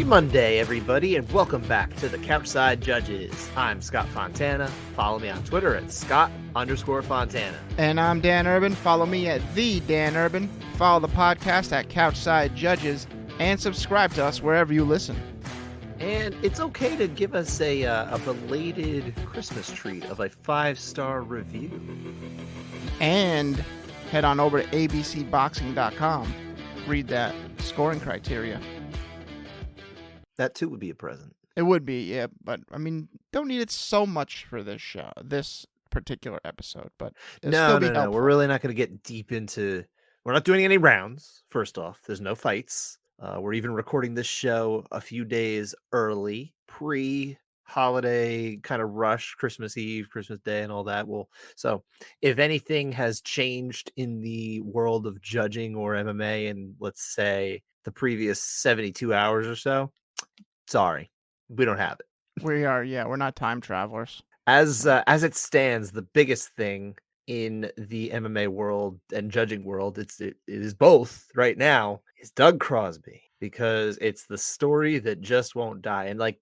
Monday, everybody, and welcome back to the Couchside Judges. I'm Scott Fontana. Follow me on Twitter at Scott_Fontana. And I'm Dan Urban. Follow me at the Dan Urban. Follow the podcast at Couchside Judges, and subscribe to us wherever you listen. And it's okay to give us a belated Christmas treat of a 5-star review. And head on over to abcboxing.com. Read that scoring criteria. That too would be a present. It would be, yeah, but I mean, don't need it so much for this show, this particular episode, but No. We're really not going to get deep into. We're not doing any rounds. First off, there's no fights. We're even recording this show a few days early, pre-holiday kind of rush, Christmas Eve, Christmas Day, and all that. So if anything has changed in the world of judging or MMA in, let's say, the previous 72 hours or so, sorry, we don't have it. We're not time travelers. As it stands, the biggest thing in the MMA world and judging world, it is both right now, is Doug Crosby, because it's the story that just won't die. And like,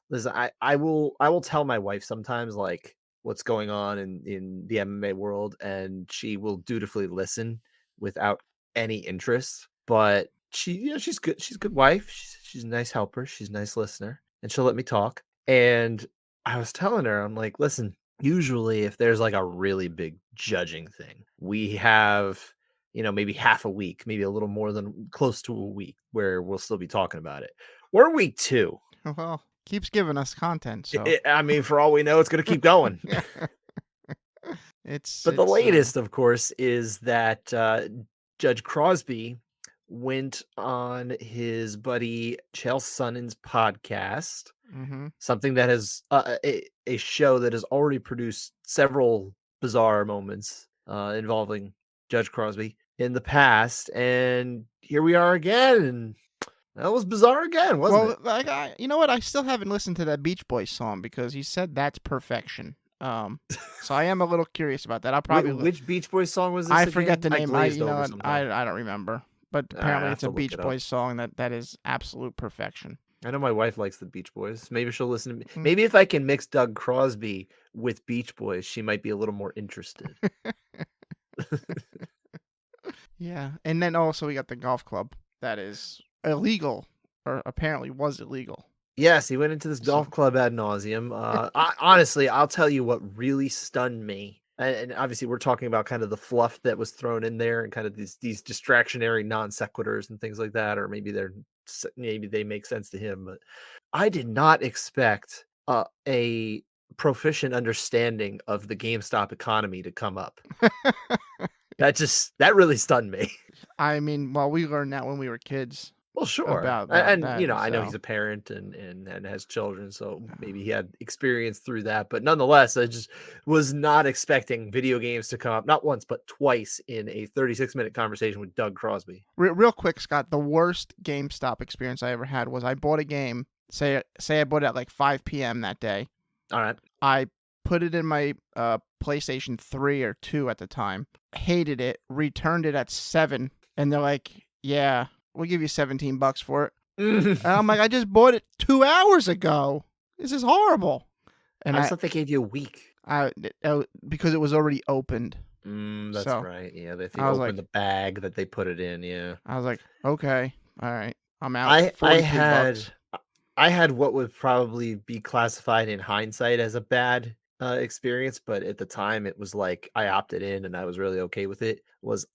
listen, I will tell my wife sometimes like what's going on in the MMA world, and she will dutifully listen without any interest. But she's good. She's a good wife. She's a nice helper. She's a nice listener, and she'll let me talk. And I was telling her, I'm like, listen, usually if there's like a really big judging thing, we have, maybe half a week, maybe a little more than close to a week where we'll still be talking about it. We're week 2. Well, keeps giving us content. So I mean, for all we know, it's going to keep going. But the latest, of course, is that Judge Crosby went on his buddy Chael Sonnen's podcast, something that has a show that has already produced several bizarre moments involving Judge Crosby in the past, and here we are again, and that was bizarre again, wasn't it? Like, you know what? I still haven't listened to that Beach Boys song because he said that's perfection. So I am a little curious about that. I'll probably which Beach Boys song was this? I forget the name. I don't remember. But apparently it's a Beach Boys song that is absolute perfection. I know my wife likes the Beach Boys. Maybe she'll listen to me. Maybe if I can mix Doug Crosby with Beach Boys, she might be a little more interested. Yeah. And then also we got the golf club that is illegal, or apparently was illegal. Yes, he went into this golf club ad nauseum. Honestly, I'll tell you what really stunned me. And obviously, we're talking about kind of the fluff that was thrown in there, and kind of these distractionary non sequiturs and things like that, or maybe they make sense to him. But I did not expect a proficient understanding of the GameStop economy to come up. That really stunned me. I mean, well, we learned that when we were kids. Well, sure. About and that, I know he's a parent and has children, so maybe he had experience through that. But nonetheless, I just was not expecting video games to come up, not once, but twice in a 36-minute conversation with Doug Crosby. Real quick, Scott, the worst GameStop experience I ever had was I bought a game. Say I bought it at like 5 p.m. that day. All right. I put it in my PlayStation 3 or 2 at the time. Hated it. Returned it at 7. And they're like, yeah, we'll give you $17 for it. And I'm like, I just bought it 2 hours ago. This is horrible. And I thought they gave you a week. Because it was already opened. That's right. Yeah, they opened the bag that they put it in. Yeah. I was like, okay, all right, I'm out. I had what would probably be classified in hindsight as a bad experience, but at the time it was like I opted in and I was really okay with it.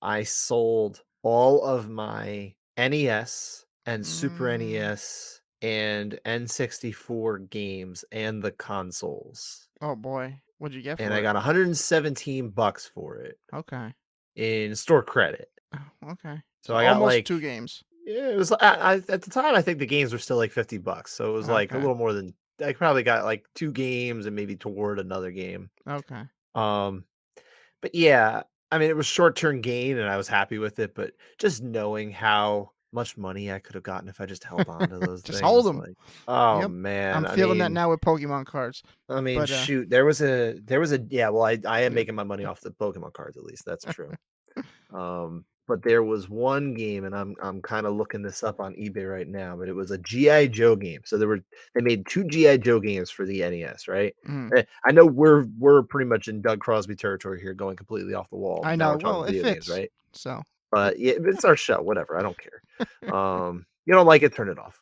I sold all of my NES and Super NES and N64 games and the consoles. Oh boy, what'd you get for it? And I got $117 for it. Okay. In store credit. Oh, okay. So I got almost like 2 games. Yeah, it was. At the time, I think the games were still like $50, so it was like a little more than. I probably got like 2 games and maybe toward another game. Okay. But yeah, I mean, it was short-term gain, and I was happy with it. But just knowing how much money I could have gotten if I just held on to those just things, hold them. Like, oh man, I'm feeling that now with Pokemon cards. I mean, shoot, there was a yeah. Well, I am making my money off the Pokemon cards, at least that's true. but there was one game, and I'm kind of looking this up on eBay right now, but it was a GI Joe game. So they made two GI Joe games for the NES, right? Mm. I know we're pretty much in Doug Crosby territory here, going completely off the wall. I Now know. we're talking Well, it video games, fits. right? So But yeah, it's our show. Whatever, I don't care. You don't like it, turn it off.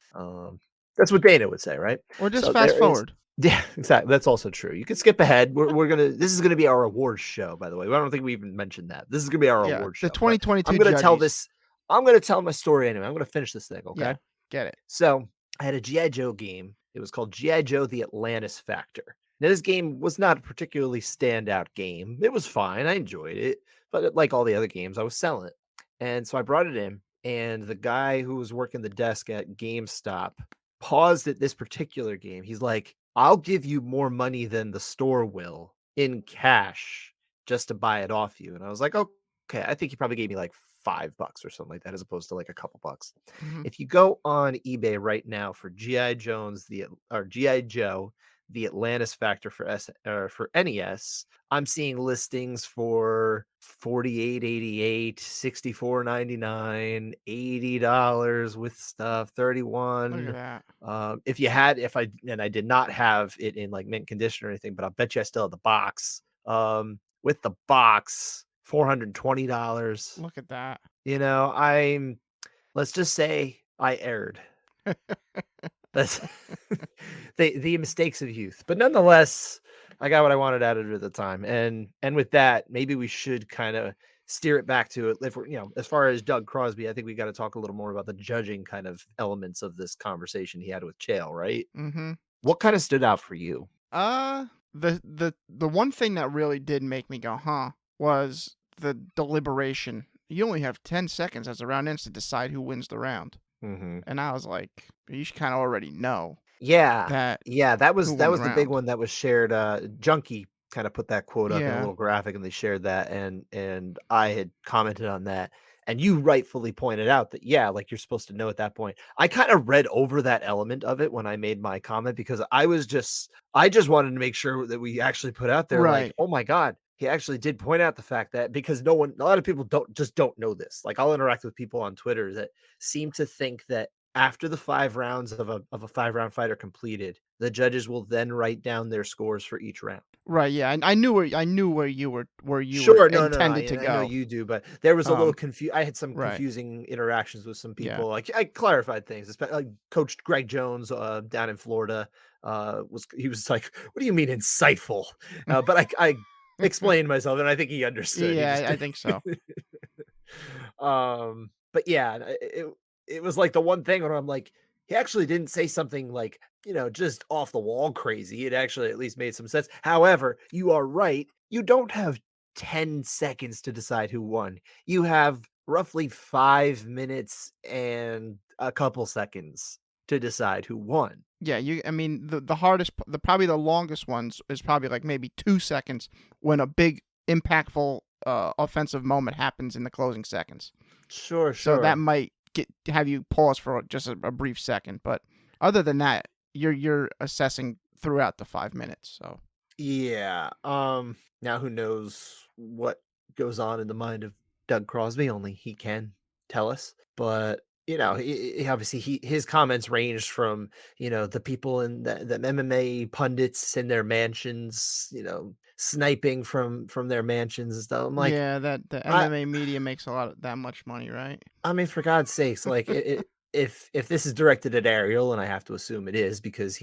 That's what Dana would say, right? or just So fast there is. forward. Yeah, exactly. That's also true. You can skip ahead. We're gonna. This is gonna be our awards show, by the way. I don't think we even mentioned that. This is gonna be our Yeah, awards the show. But I'm 2022 gonna tell Judgies. this. I'm gonna tell my story anyway. I'm gonna finish this thing. Yeah, Okay. get it. So I had a GI Joe game. It was called GI Joe: The Atlantis Factor. Now this game was not a particularly standout game. It was fine. I enjoyed it, but like all the other games, I was selling it, and so I brought it in. And the guy who was working the desk at GameStop paused at this particular game. He's like, "I'll give you more money than the store will in cash just to buy it off you." And I was like, "Okay." I think he probably gave me like $5 or something like that, as opposed to like a couple bucks. Hmm. If you go on eBay right now for GI Joe, the Atlantis Factor for for NES, I'm seeing listings for 48.88, 64.99, $80 with stuff, Look at 31. that. If I did not have it in like mint condition or anything, but I'll bet you I still have the box. With the box, $420. Look at that. You know, let's just say I erred. That's the mistakes of youth. But nonetheless, I got what I wanted out of it at the time. And with that, maybe we should kind of steer it back to it. If we're, as far as Doug Crosby, I think we got to talk a little more about the judging kind of elements of this conversation he had with Chael, right? Mm-hmm. What kind of stood out for you? Uh, the one thing that really did make me go, huh, was the deliberation. You only have 10 seconds as the round ends to decide who wins the round. Mm-hmm. And I was like, you should kind of already know Yeah. that Yeah, that who was won the the big round. one that was shared. Junkie kind of put that quote up in a Yeah. little graphic, and they shared that, and I had commented on that, and you rightfully pointed out that, yeah, like, you're supposed to know at that point. I kind of read over that element of it when I made my comment, because I just wanted to make sure that we actually put out there, like, Right. "Oh my god, he actually did point out the fact that," because a lot of people don't know this. Like, I'll interact with people on Twitter that seem to think that after the 5 rounds of a 5-round fight are completed, the judges will then write down their scores for each round. Right. Yeah. I knew where you were Sure, no, intended to I know go. you do, but there was a little Um. I had some Right. confusing interactions with some Yeah. people. Like, I clarified things, like Coach Greg Jones, down in Florida, he was like, "What do you mean insightful?" But I explained myself, and I think he understood. He Yeah. just I think so. But yeah, it was like the one thing where I'm like, he actually didn't say something like, just off the wall crazy. It actually at least made some sense. However, you are right. You don't have 10 seconds to decide who won. You have roughly 5 minutes and a couple seconds to decide who won. Yeah, I mean, the hardest, probably the longest ones is probably like maybe 2 seconds when a big impactful offensive moment happens in the closing seconds. Sure, So that sure. might have you pause for just a brief second, but other than that, you're assessing throughout the 5 minutes. So Yeah. Now who knows what goes on in the mind of Doug Crosby? Only he can tell us. But obviously his comments ranged from the people in the MMA pundits in their mansions, sniping from their mansions and stuff. I'm like, yeah, that the I MMA media makes that much money, right? I mean, for God's sakes, like if this is directed at Ariel, and I have to assume it is because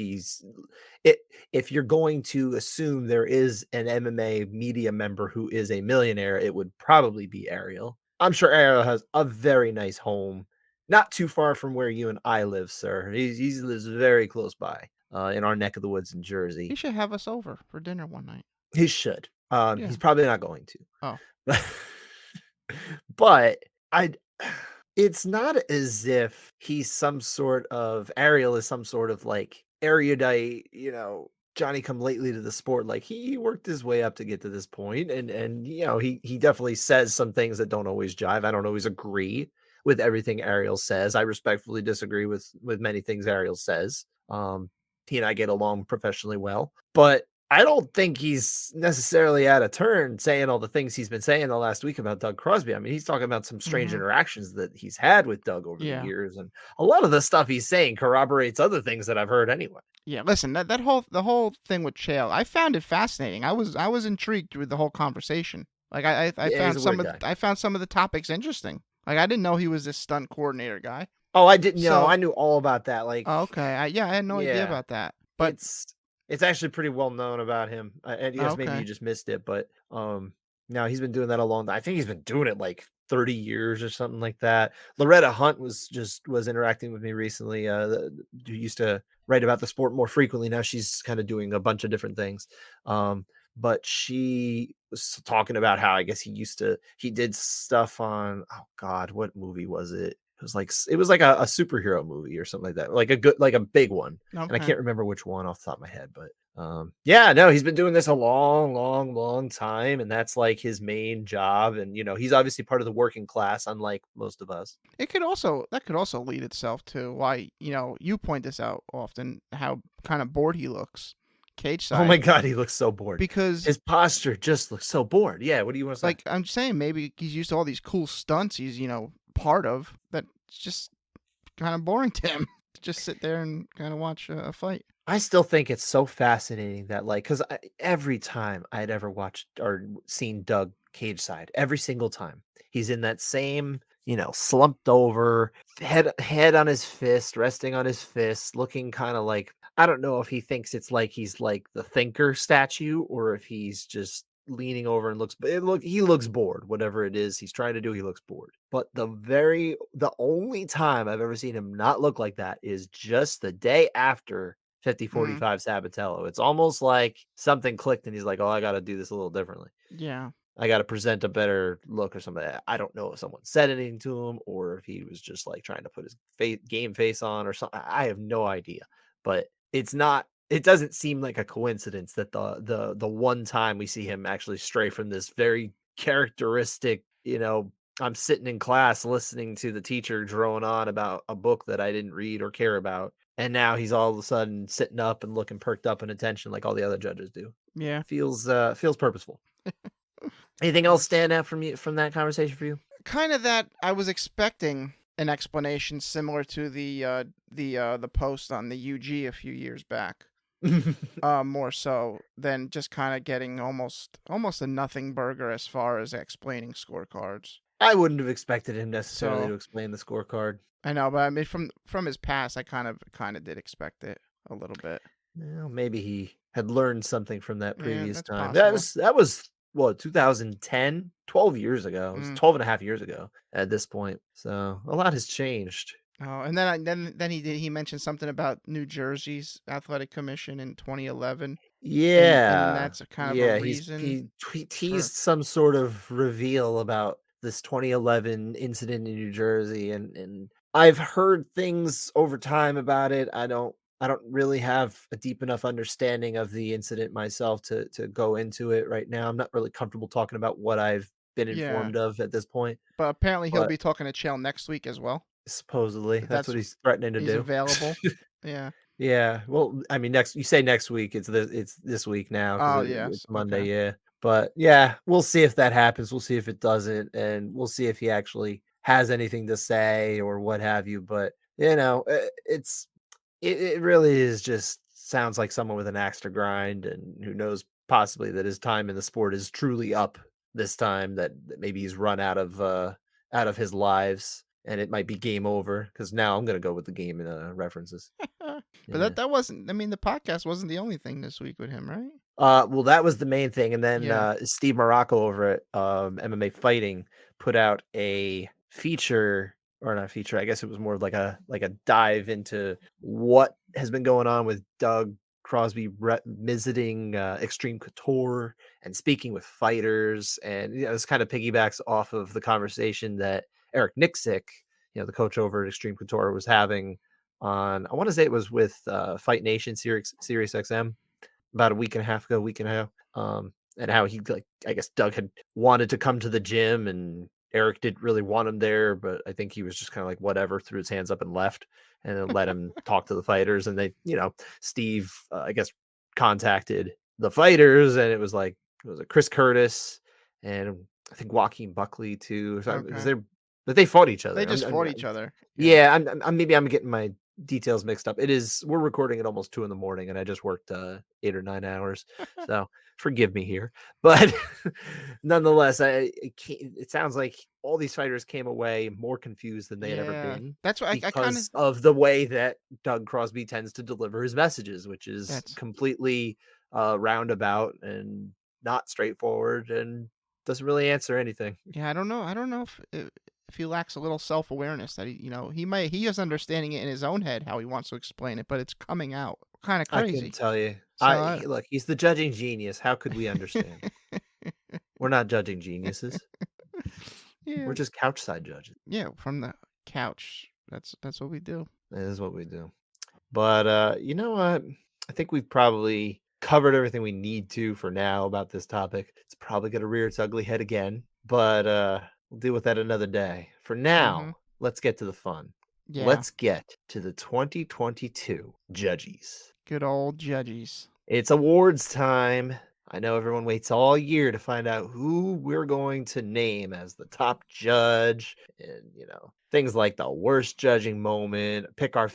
it. If you're going to assume there is an MMA media member who is a millionaire, it would probably be Ariel. I'm sure Ariel has a very nice home, not too far from where you and I live, sir. He lives very close by, in our neck of the woods in He Jersey. should have us over for dinner one night. He should. Yeah. He's probably not going Oh, to. But I it's not as if he's some sort of Ariel is some sort of like erudite, Johnny come lately to the sport. Like he worked his way up to get to this point, and he definitely says some things that don't always jive. I don't always agree with everything Ariel says. I respectfully disagree with many things Ariel says. He and I get along professionally well, but I don't think he's necessarily out of turn saying all the things he's been saying the last week about Doug Crosby. I mean, he's talking about some strange Hmm. interactions that he's had with Doug over the Yeah. years, and a lot of the stuff he's saying corroborates other things that I've heard anyway. Yeah, listen, the whole thing with Chael, I found it fascinating. I was intrigued with the whole conversation. Like I Yeah, he's found a some weird of guy. I found some of the topics interesting. Like I didn't know he was this stunt coordinator guy. Oh, I didn't know. So, I knew all about that. oh, okay, yeah, I had no idea Yeah, about that. But it's it's actually pretty well known about him. And oh, yes, maybe you okay, just missed it, but no, he's been doing that a long. I think he's been doing it like 30 years or something like that. Loretta Hunt was interacting with me recently. Who used to write about the sport more frequently. Now she's kind of doing a bunch of different things. But she was talking about how I guess he did stuff on, oh God, what movie was it? It was like a superhero movie or something like that, like a big one, and I okay. can't remember which one off the top of my head, but yeah, no, he's been doing this a long, long, long time, and that's like his main job. And he's obviously part of the working class, unlike most of us. That could also lead itself to why you point this out often how kind of bored he looks cage Oh my side God, he looks so bored. because His posture just looks so bored. Yeah, what do you want to say? like I'm saying maybe he's used to all these cool stunts he's part of that it's just kind of boring to him to just sit there and kind of watch a fight. I still think it's so fascinating that, like, because every time I'd ever watched or seen Doug cage side, every single time he's in that same, slumped over, head on his fist, resting on his fist, looking kind of like, I don't know if he thinks it's like he's like the thinker statue or if he's just leaning over and he looks bored. Whatever it is he's trying to do, he looks bored. But the only time I've ever seen him not look like that is just the day after Mm, 50-45 Sabatello. It's almost like something clicked and he's like, "Oh, I gotta do this a little differently. yeah, I gotta present a better look or something." I don't know if someone said anything to him or if he was just like trying to put his game face on or something. I have no idea. But it doesn't seem like a coincidence that the one time we see him actually stray from this very characteristic, I'm sitting in class listening to the teacher drone on about a book that I didn't read or care about. And now he's all of a sudden sitting up and looking perked up in attention like all the other judges do. yeah. Feels purposeful. Anything else stand out from that conversation for you? Kind of that I was expecting an explanation similar to the post on the UG a few years back. More so than just kind of getting almost a nothing burger as far as explaining scorecards. I wouldn't have expected him necessarily So to explain the scorecard. I know, but I mean from his past, I kind of did expect it a little bit. Well, maybe he had learned something from that Yeah, previous that's time. That possible. was that was what, 2010, 12 years ago. It was Mm. 12 and a half years ago at this point. So a lot has changed. Oh, and then he mentioned something about New Jersey's athletic commission in 2011, and Yeah. that's a kind of a Yeah, reason he for teased some sort of reveal about this 2011 incident in New Jersey, and I've heard things over time about it. I don't really have a deep enough understanding of the incident myself to go into it right now. I'm not really comfortable talking about what I've been yeah. informed of at this point, But apparently he'll but be talking to Chael next week as well. supposedly that's That's what he's threatening to he's do. available. Yeah. Yeah, well, I mean, you say next week, it's this week now because Oh it's yes. Monday, Okay. yeah. But yeah, we'll see if that happens. We'll see if it doesn't, and we'll see if he actually has anything to say or what have you. But it really is just sounds like someone with an axe to grind, and who knows possibly that his time in the sport is truly up this time. That maybe he's run out of his lives, and it might be game over. Because now I'm gonna go with the game references. But Yeah. that wasn't. I mean, the podcast wasn't the only thing this week with him, right? Well, that was the main thing, and then, Yeah. Steve Morocco over at, MMA Fighting put out a feature, or not a feature, I guess it was more of like a dive into what has been going on with Doug Crosby visiting, Extreme Couture and speaking with fighters, and, this kinda piggybacks off of the conversation that Eric Nicksick, the coach over at Extreme Couture, was having on, I wanna say it was with, Fight Nation, Sirius XM about a week and a half ago, week and a half, and how he, like, I guess Doug had wanted to come to the gym and Eric didn't really want him there, but I think he was just kind of like whatever, threw his hands up and left, and then let him talk to the fighters. And Steve, I guess, contacted the fighters, and it was like Chris Curtis and I think Joaquin Buckley too. So because Okay. they fought each They other. just fought each other. Yeah. Yeah, maybe I'm getting my details mixed up. We're recording at almost 2 in the morning, and I just worked 8 or 9 hours, so forgive me here. But nonetheless, it sounds like all these fighters came away more confused than they had ever Yeah. been That's what I kind of because of the way that Doug Crosby tends to deliver his messages, which is that's completely roundabout and not straightforward and doesn't really answer anything. yeah, I don't know if he lacks a little self-awareness that he is understanding it in his own head how he wants to explain it, but it's coming out kind of I couldn't crazy. tell you. So I, Look, he's the judging genius. How could we understand? We're not judging geniuses. We're yeah, just couch side judges. yeah, from the couch. That's what we do. That is what we do. But you know what? I think we've probably covered everything we need to for now about this topic. It's probably gonna rear its ugly head again, but we'll deal with that another day. For Mhm. now, let's get to the fun. Yeah. Let's get to the 2022 Judgies. Good old Judgies. It's awards time. I know everyone waits all year to find out who we're going to name as the top judge and, things like the worst judging moment, pick our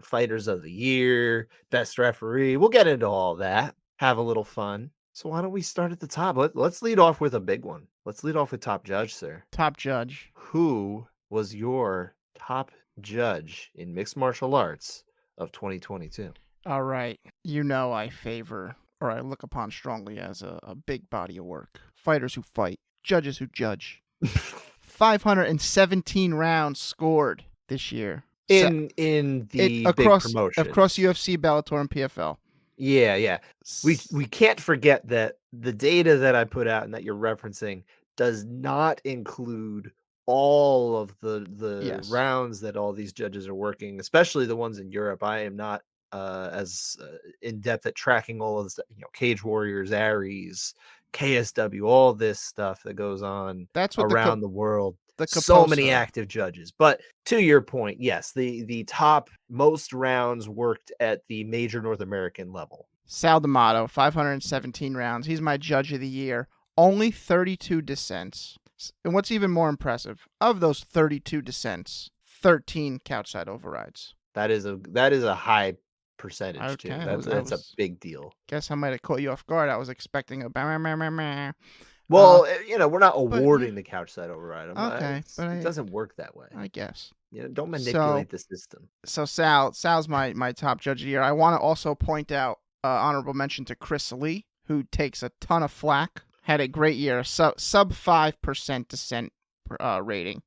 fighters of the year, best referee. We'll get into all that. Have a little fun. So why don't we start at the top? Let's lead off with a big one. Let's lead off with top judge, sir. Top judge. Who was your top judge in mixed martial arts of 2022? All right. You know I favor or I look upon strongly as a big body of work. Fighters who fight, judges who judge. 517 rounds scored this year. In It the big across promotions. UFC, Bellator, and PFL. Yeah, yeah. We can't forget that the data that I put out and that you're referencing does not include all of the Yes, rounds that all these judges are working, especially the ones in Europe. I am not as in depth at tracking all of this, Cage Warriors, Aries, KSW, all this stuff that goes on that's what around the world. the So many Caposa. active judges. But to your point, yes, the top most rounds worked at the major North American level. Sal D'Amato, 517 rounds. He's my judge of the year. Only 32 dissents. And what's even more impressive, of those 32 dissents, 13 couchside overrides. That is a high percentage Okay, too. I was, I That's a was big deal. guess I might have caught you off guard. I was expecting a bah, bah, bah, bah, bah. Well, we're not But yeah, awarding the couch side override. okay, but It doesn't work that way. I guess. Don't So manipulate the system. Sal's my top judge of the year. I want to also point out honorable mention to Chris Lee, who takes a ton of flack. Had a great year, sub 5% dissent rating.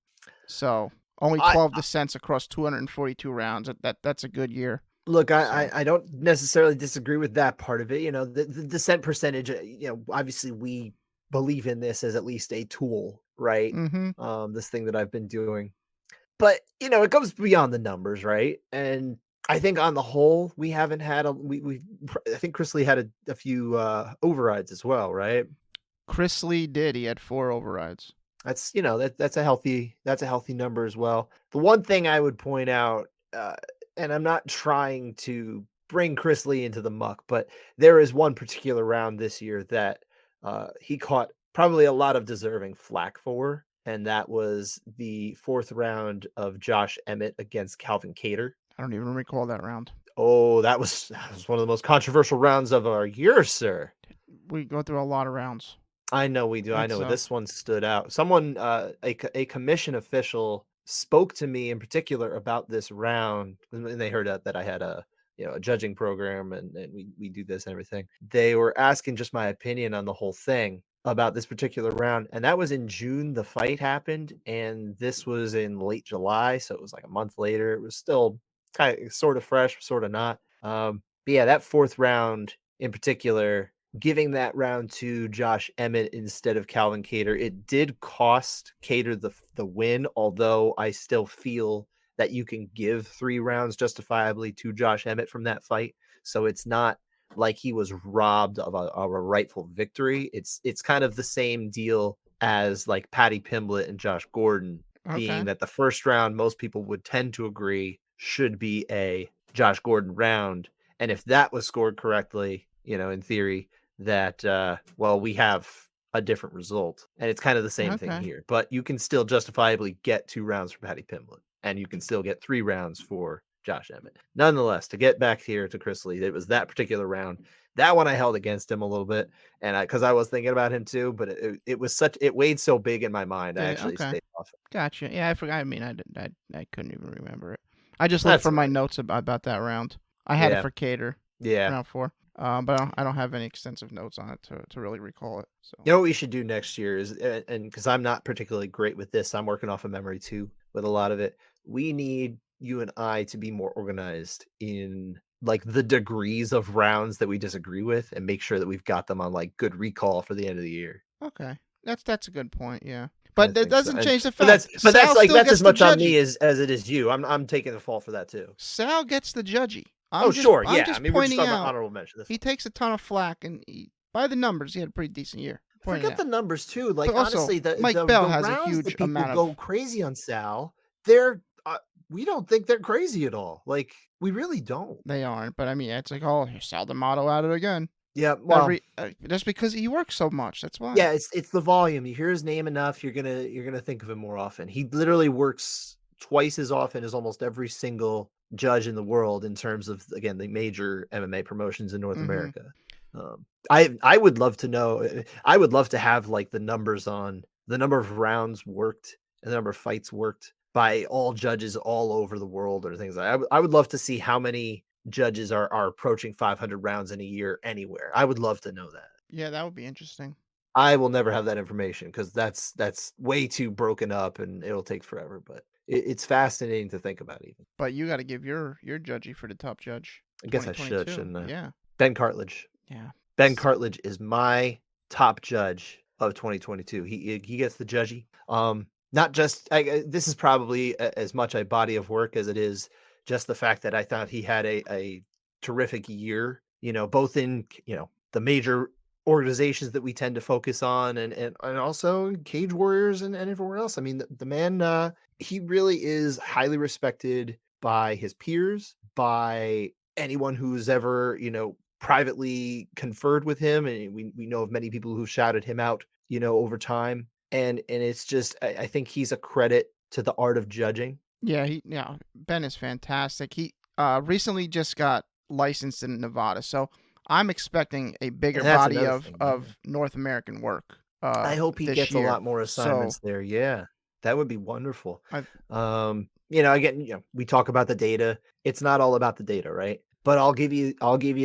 So only I 12 dissents across 242 rounds. That's a good year. Look, So I don't necessarily disagree with that part of it. The dissent percentage. Obviously we believe in this as at least a tool, right? mm-hmm. This thing that I've been doing. But, it goes beyond the numbers, right? And I think on the whole, we haven't had I think Chris Lee had a few overrides as well, right? Chris Lee did. He had 4 overrides. That's, that's a healthy number as well. The one thing I would point out, and I'm not trying to bring Chris Lee into the muck, but there is one particular round this year that he caught probably a lot of deserving flack for, and that was the fourth round of Josh Emmett against Calvin Cater. I don't even recall that round. Oh, that was one of the most controversial rounds of our year, sir. We go through a lot of rounds. I know we do. I It's know this one stood out. Someone, a commission official, spoke to me in particular about this round, and they heard that I had a judging program, and we do this and everything. They were asking just my opinion on the whole thing about this particular round, and that was in June. The fight happened, and this was in late July, so it was like a month later. It was still kind of sort of fresh, sort of not. But yeah, that fourth round in particular, giving that round to Josh Emmett instead of Calvin Cater, it did cost Cater the win, although I still feel that you can give 3 rounds justifiably to Josh Emmett from that fight. So it's not like he was robbed of a rightful victory. It's kind of the same deal as like Patty Pimblett and Josh Gordon, okay. being that the first round most people would tend to agree should be a Josh Gordon round. And if that was scored correctly, in theory, that well, we have a different result, and it's kind of the same thing Okay. here. But you can still justifiably get 2 rounds for Patty Pimblett, and you can still get 3 rounds for Josh Emmett. Nonetheless, to get back here to Chris Lee, it was that particular round. That one I held against him a little bit, and because I was thinking about him too, but it was such it weighed so big in my mind. I Did it? actually Okay. stayed off it. Gotcha. Yeah, I forgot. I mean, I couldn't even remember it. I just looked That's for all my right. notes about that round. I had it Yeah, for Cater, yeah. round 4. But I don't have any extensive notes on it to really recall it. So You know what we should do next year is, and because I'm not particularly great with this, I'm working off of memory too with a lot of it. We need you and I to be more organized in like the degrees of rounds that we disagree with, and make sure that we've got them on like good recall for the end of the year. okay, that's a good point. Yeah, I but that think so. doesn't And change the but that's fact but that's Sal like still that's as gets the much on me judgy. as it is you. I'm taking the fall for that too. Sal gets the judgy. Oh sure, I'm yeah. I just mean, we're just pointing talking about out honorable mention this he time. takes a ton of flack, and by the numbers, he had a pretty decent year. Pointing Forget out, the numbers too. Like but also honestly, the Mike the Bell the has a rounds huge that people amount go of. crazy on Sal, they're we don't think they're crazy at all. Like we really don't. They aren't, but I mean, it's like, oh, here's Sal D'Amato at it again. Yeah, well, Just because he works so much, that's why. yeah, it's the volume. You hear his name enough, you're gonna think of him more often. He literally works twice as often as almost every single judge in the world in terms of again the major MMA promotions in North Mm-hmm. America. I would love to know. I would love to have like the numbers on the number of rounds worked and the number of fights worked by all judges all over the world or things like. I would love to see how many judges are approaching 500 rounds in a year anywhere. I would love to know that. Yeah, that would be interesting. I will never have that information because that's way too broken up and it'll take forever. But it's fascinating to think about. Even But you got to give your judgy for the top judge, I guess I should, 2022. shouldn't I? Yeah, Ben Cartledge. yeah. Ben Cartledge is my top judge of 2022. He gets the judgy. Not just this is probably as much a body of work as it is just the fact that I thought he had a terrific year. You know, both in the major organizations that we tend to focus on, and also Cage Warriors and everywhere else. I mean, the man, he really is highly respected by his peers, by anyone who's ever privately conferred with him, and we know of many people who shouted him out, over time. And it's just I think he's a credit to the art of judging. Yeah. Ben is fantastic. He recently just got licensed in Nevada, so I'm expecting a bigger And that's body another of thing. Yeah. of North American work I hope he this gets a year. lot more So assignments there. Yeah. That would be wonderful. I Again, we talk about the data. It's not all about the data, right? But I'll give you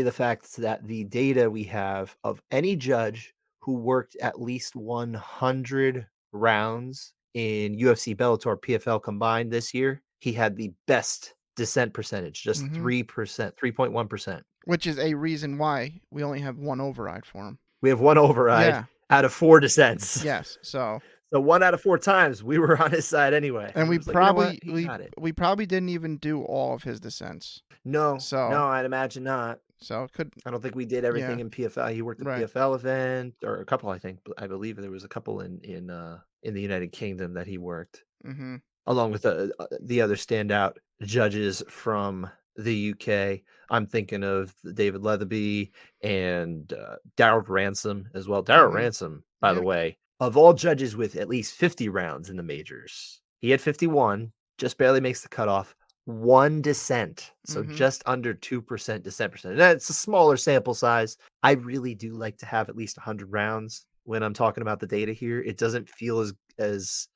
the facts that the data we have of any judge who worked at least 100 rounds in UFC, Bellator, PFL combined this year, he had the best dissent percentage, just mhm. 3%, 3.1%. Which is a reason why we only have one override for him. We have one override Yeah. out of 4 dissents. Yes. So So 1 out of 4 times we were on his side anyway. and It was like, you know what? He we got it. we probably didn't even do all of his dissents. No, So no, I'd imagine not. it could I don't think we did yeah, everything in PFL. He worked the right. PFL event or a couple, I think. I believe there was a couple in the United Kingdom that he worked, Mhm. along with the other standout judges from the UK. I'm thinking of David Leatherby and Darrell Ransom as well. Darrell Mhm. Ransom, by the Yeah. way, of all judges with at least 50 rounds in the majors, he had 51, just barely makes the cutoff. 1 dissent, so Mhm. just under 2% dissent percentage. That's a smaller sample size. I really do like to have at least 100 rounds when I'm talking about the data here. It doesn't feel as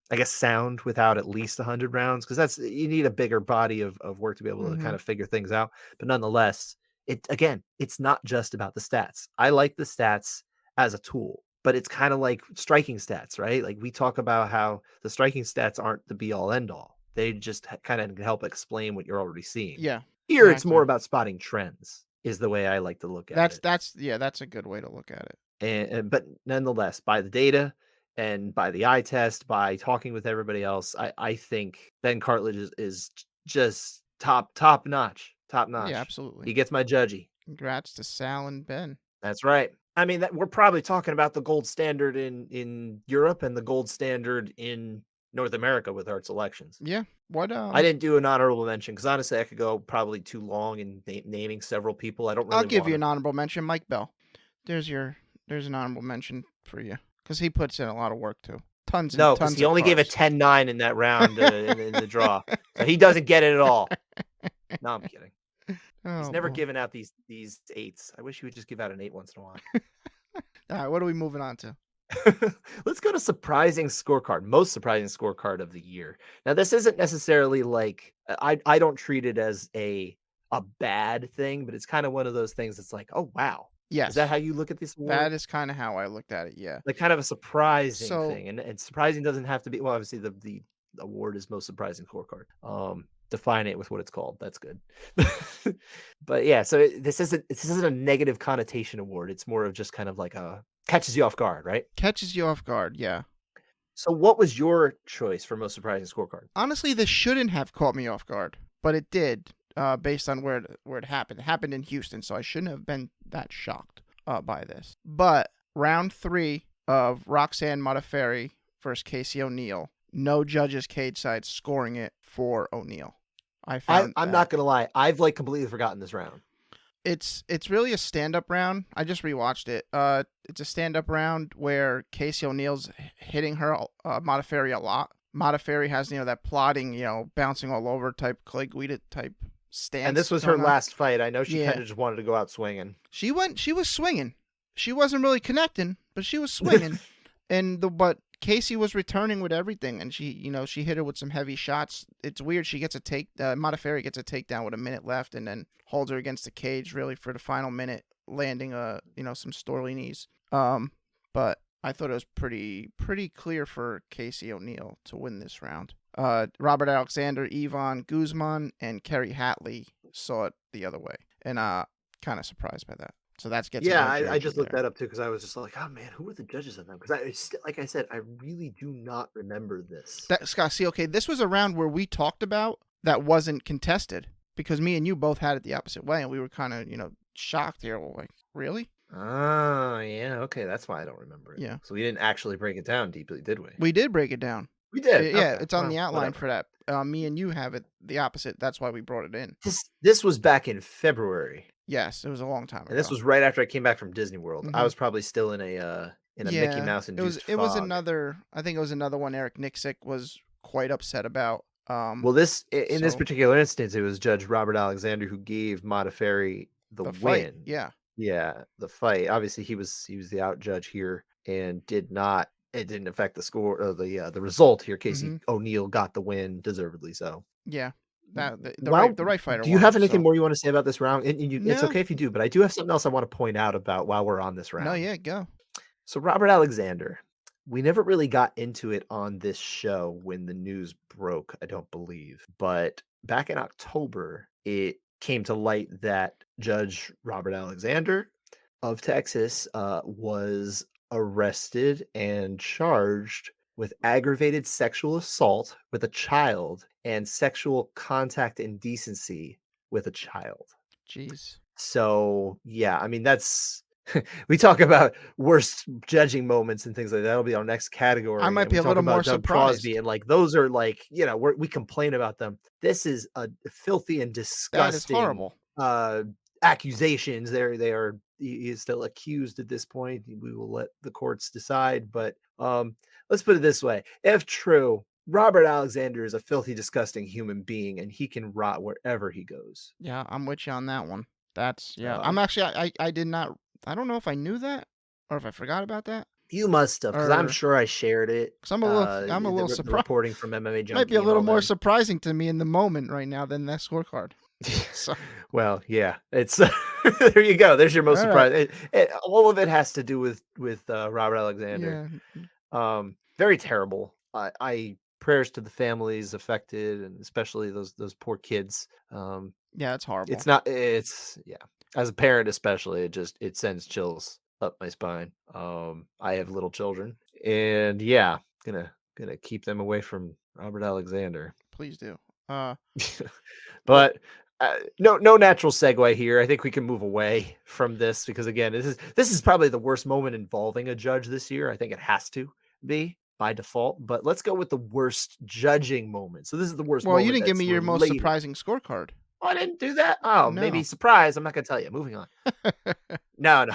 I guess sound without at least 100 rounds because that's you need a bigger body of work to be able to kind Mhm. of figure things out. But nonetheless, it's not just about the stats. I like the stats as a tool, but it's kind of like striking stats, right? Like we talk about how the striking stats aren't the be all end all. They just kind of help explain what you're already seeing. Yeah. Here, it's more Exactly. about spotting trends, is the way I like to look at it. That's a good way to look at it. And but nonetheless, by the data and by the eye test, by talking with everybody else, I think Ben Cartledge is just top notch, top Yeah, notch. absolutely. He gets my judgy. Congrats to Sal and Ben. That's right. I mean, that we're probably talking about the gold standard in Europe and the gold standard in North America with our selections. Yeah. What I didn't do an honorable mention because honestly, I could go probably too long in naming several people. I don't I'll really give want you to. an honorable mention, Mike Bell. there's an honorable mention for you because he puts in a lot of work too. Tons and No, because tons he of only gave a cars. 10-9 in that round in the draw, so he doesn't get it at all. No, I'm kidding. He's Oh never boy. given out these eights. I wish he would just give out an 8 once in a while. All right, what are we moving on to? Let's go to surprising scorecard, most surprising scorecard of the year. Now, this isn't necessarily like I don't treat it as a bad thing, but it's kind of one of those things that's like, oh wow, is that Yes, how you look at this that award? is kind of how I looked at it. Yeah. Like kind of a surprising So thing, and surprising doesn't have to be. Well, obviously the award is most surprising scorecard. Define it with what it's called. That's good. But yeah, so this isn't a negative connotation award. It's more of just kind of like a catches you off guard, right? catches you off guard. Yeah. So what was your choice for most surprising scorecard? Honestly, this shouldn't have caught me off guard, but it did, based on where it happened. It happened in Houston, so I shouldn't have been that shocked by this. But round 3 of Roxanne Modafferi versus Casey O'Neill, no judges cage side scoring it for O'Neill. I found I'm that not gonna lie, I've like completely forgotten this round. it's really a stand-up round. I just rewatched it. It's a stand-up round where Casey O'Neill's hitting her Modafferi a lot. Modafferi has that plodding, bouncing all over type Clay Guida type stance. And this was her going on. last fight. I know she Yeah. kind of just wanted to go out swinging. She was swinging. She wasn't really connecting, but she was swinging. But Casey was returning with everything, and she hit her with some heavy shots. It's weird. She gets Modafferi gets a takedown with a minute left, and then holds her against the cage really for the final minute, landing some Storley knees. But I thought it was pretty clear for Casey O'Neill to win this round. Robert Alexander, Yvonne Guzman, and Kerry Hatley saw it the other way, and kind of surprised by that. So that's gets Yeah, I just looked that up too because I was just like, oh man, who were the judges on that? Because like I said, I really do not remember this. That Scott, see, okay, this was a round where we talked about that wasn't contested because me and you both had it the opposite way, and we were kind of shocked here. We're like, really? Oh yeah, okay, that's why I don't remember it. Yeah. So we didn't actually break it down deeply, did we? We did break it down. We did. Yeah, Okay, it's on well, the outline whatever. for that. Me and you have it the opposite. That's why we brought it in. This was back in February, Yes, it was a long time ago. and this was right after I came back from Disney World. I Mhm. was probably still in a Mickey Yeah, Mouse induced it was fog. another. I think it was another one. Eric Nixick was quite upset about. Well, in this So particular instance, it was Judge Robert Alexander who gave Modafferi the the fight, win. yeah. Yeah, the fight. Obviously, he was the out judge here and did not. It didn't affect the score or the result here. Casey Mhm. O'Neill got the win, deservedly so. Yeah, that Well, the right fighter do you won. have anything So more you want to say about this round? It's no, okay if you do, but I do have something else I want to point out about while we're on this no, round. yeah, go. So Robert Alexander, we never really got into it on this show when the news broke, I don't believe. But back in October, it came to light that Judge Robert Alexander of Texas was arrested and charged with aggravated sexual assault with a child and sexual contact indecency with a child. Jeez. So, yeah, I mean, that's we talk about worst judging moments and things like that. That'll be our next category. I might And be we a talk little about more Doug Crosby, surprised. and like those are like, we complain about them. This is a filthy and That is disgusting horrible. accusations. He is still accused at this point. We will let the courts decide. But let's put it this way: if true, Robert Alexander is a filthy, disgusting human being, and he can rot wherever he goes. Yeah, I'm with you on that one. That's yeah. I'm So actually I did not. I don't know if I knew that or if I forgot about that you must have, because I'm or sure I shared it. because I'm a little The surprised. reporting from MMA Might be a Junkie and little all more them. surprising to me in the moment right now than that scorecard. So Well, yeah, it's there you go. There's your most all right. surprise. All of it has to do with Robert Alexander. Yeah. Very terrible. I prayers to the families affected, and especially those poor kids. Yeah, it's horrible. It's yeah. As a parent, especially, it sends chills up my spine. I have little children, and yeah, gonna keep them away from Robert Alexander. Please do. Well, But no natural segue here. I think we can move away from this because again, this is probably the worst moment involving a judge this year. I think it has to be by default. But let's go with the worst judging moment. So this is the worst well, you moment didn't give that's me your most related. surprising scorecard. Oh, I didn't do that. Oh, maybe No. surprise. I'm not gonna tell you. Moving on. No.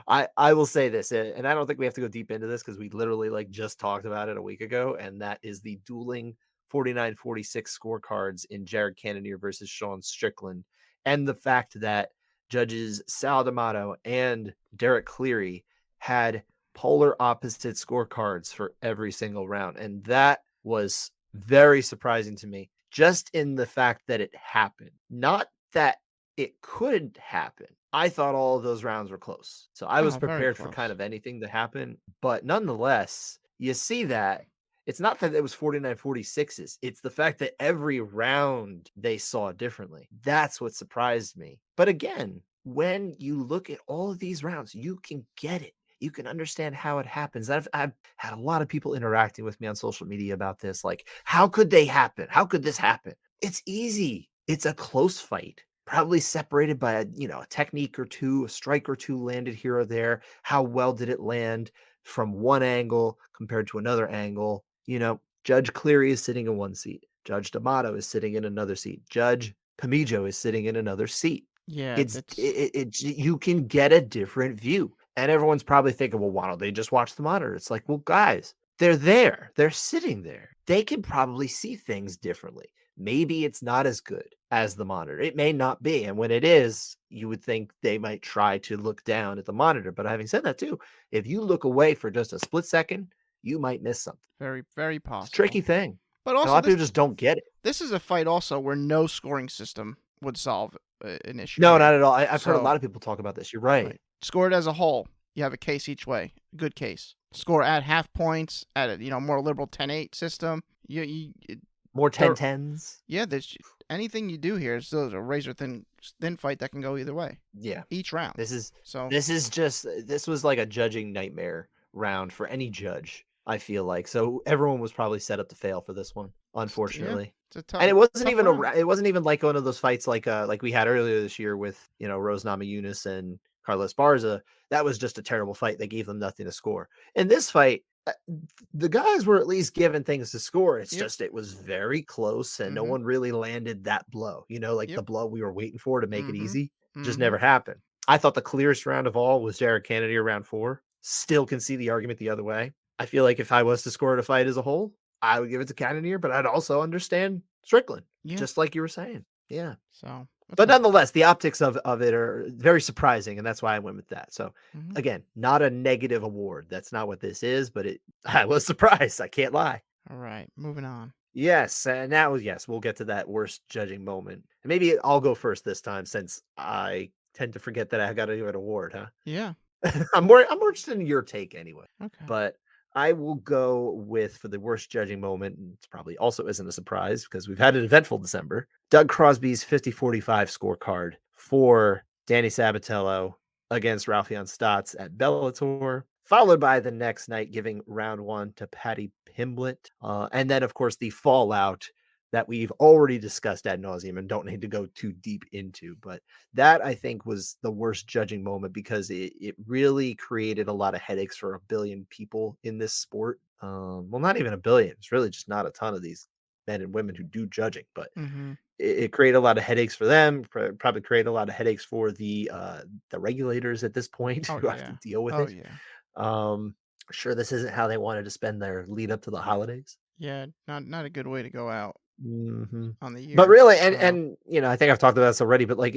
I will say this, and I don't think we have to go deep into this because we literally like just talked about it a week ago, and that is the dueling 49-46 scorecards in Jared Cannonier versus Sean Strickland, and the fact that judges Sal D'Amato and Derek Cleary had polar opposite scorecards for every single round, and that was very surprising to me, just in the fact that it happened, not that it could happen. I thought all of those rounds were close. So I was Oh, very prepared for kind close. of anything to happen. But nonetheless, you see that it's not that it was 49-46s. It's the fact that every round they saw differently. That's what surprised me. But again, when you look at all of these rounds, you can get it. You can understand how it happens. I've had a lot of people interacting with me on social media about this. Like, how could they happen? How could this happen? It's easy. It's a close fight, probably separated by a technique or two, a strike or two landed here or there. How well did it land from one angle compared to another angle? Judge Cleary is sitting in one seat. Judge D'Amato is sitting in another seat. Judge Pamijo is sitting in another seat. Yeah, It's that's it, you can get a different view. And everyone's probably thinking, well, why don't they just watch the monitor? It's like, well, guys, they're there. They're sitting there. They can probably see things differently. Maybe it's not as good as the monitor. It may not be. And when it is, you would think they might try to look down at the monitor. But having said that, too, if you look away for just a split second, you might miss something. very, very It's a possible. tricky thing. But And a also, lot of this people just don't get it. this is a fight also where no scoring system would solve an issue No, here. not at all. I've heard a So, lot of people talk about this. You're right. right, score it as a whole. You have a case each way. Good case. Score at half points at a more liberal 10-8 system. More There- 10-10s. yeah. There's anything you do here is still a razor thin fight that can go either way Yeah. each round. This is So this was like a judging nightmare round for any judge, I feel like. So everyone was probably set up to fail for this one, yeah, unfortunately. it's a And it tough wasn't tough even round. it wasn't even like one of those fights like we had earlier this year with, Rose Namajunas and Carlos Barza. That was just a terrible fight. They gave them nothing to score. In this fight, the guys were at least given things to score. It's Yep. just it was very close and no Mhm. one really landed that blow. Like the Yep. blow we were waiting for to make it Mhm. easy. Just Mhm. never happened. I thought the clearest round of all was Jared Kennedy round 4. Still can see the argument the other way. I feel like if I was to score a fight as a whole, I would give it to Cannonier, but I'd also understand Strickland, Yeah. just like you were saying. Yeah. So that's But nonetheless, the optics of it are very surprising, and that's why I went with that. So Mhm. again, not a negative award. That's not what this is, but I was surprised. I can't lie. All right. Moving on. Yes, and now yes, we'll get to that worst judging moment. And maybe I'll go first this time since I tend to forget that I got to give an award, huh? Yeah. I'm more interested in your take anyway. Okay. But I will go with for the worst judging moment, and it's probably also isn't a surprise because we've had an eventful December. Doug Crosby's 50-45 scorecard for Danny Sabatello against Ralphion Stotts at Bellator, followed by the next night giving round 1 to Patty Pimblett. And then, of course, the fallout that we've already discussed ad nauseum and don't need to go too deep into. But that I think was the worst judging moment because it really created a lot of headaches for a billion people in this sport. Well, not even a billion. It's really just not a ton of these men and women who do judging, but Mhm. it created a lot of headaches for them. Probably created a lot of headaches for the regulators at this point Oh who have to yeah. deal with Oh it. yeah. Sure, this isn't how they wanted to spend their lead up to the holidays. Yeah. Not a good way to go out Mhm. on the But year. really, and So and I think I've talked about this already, but like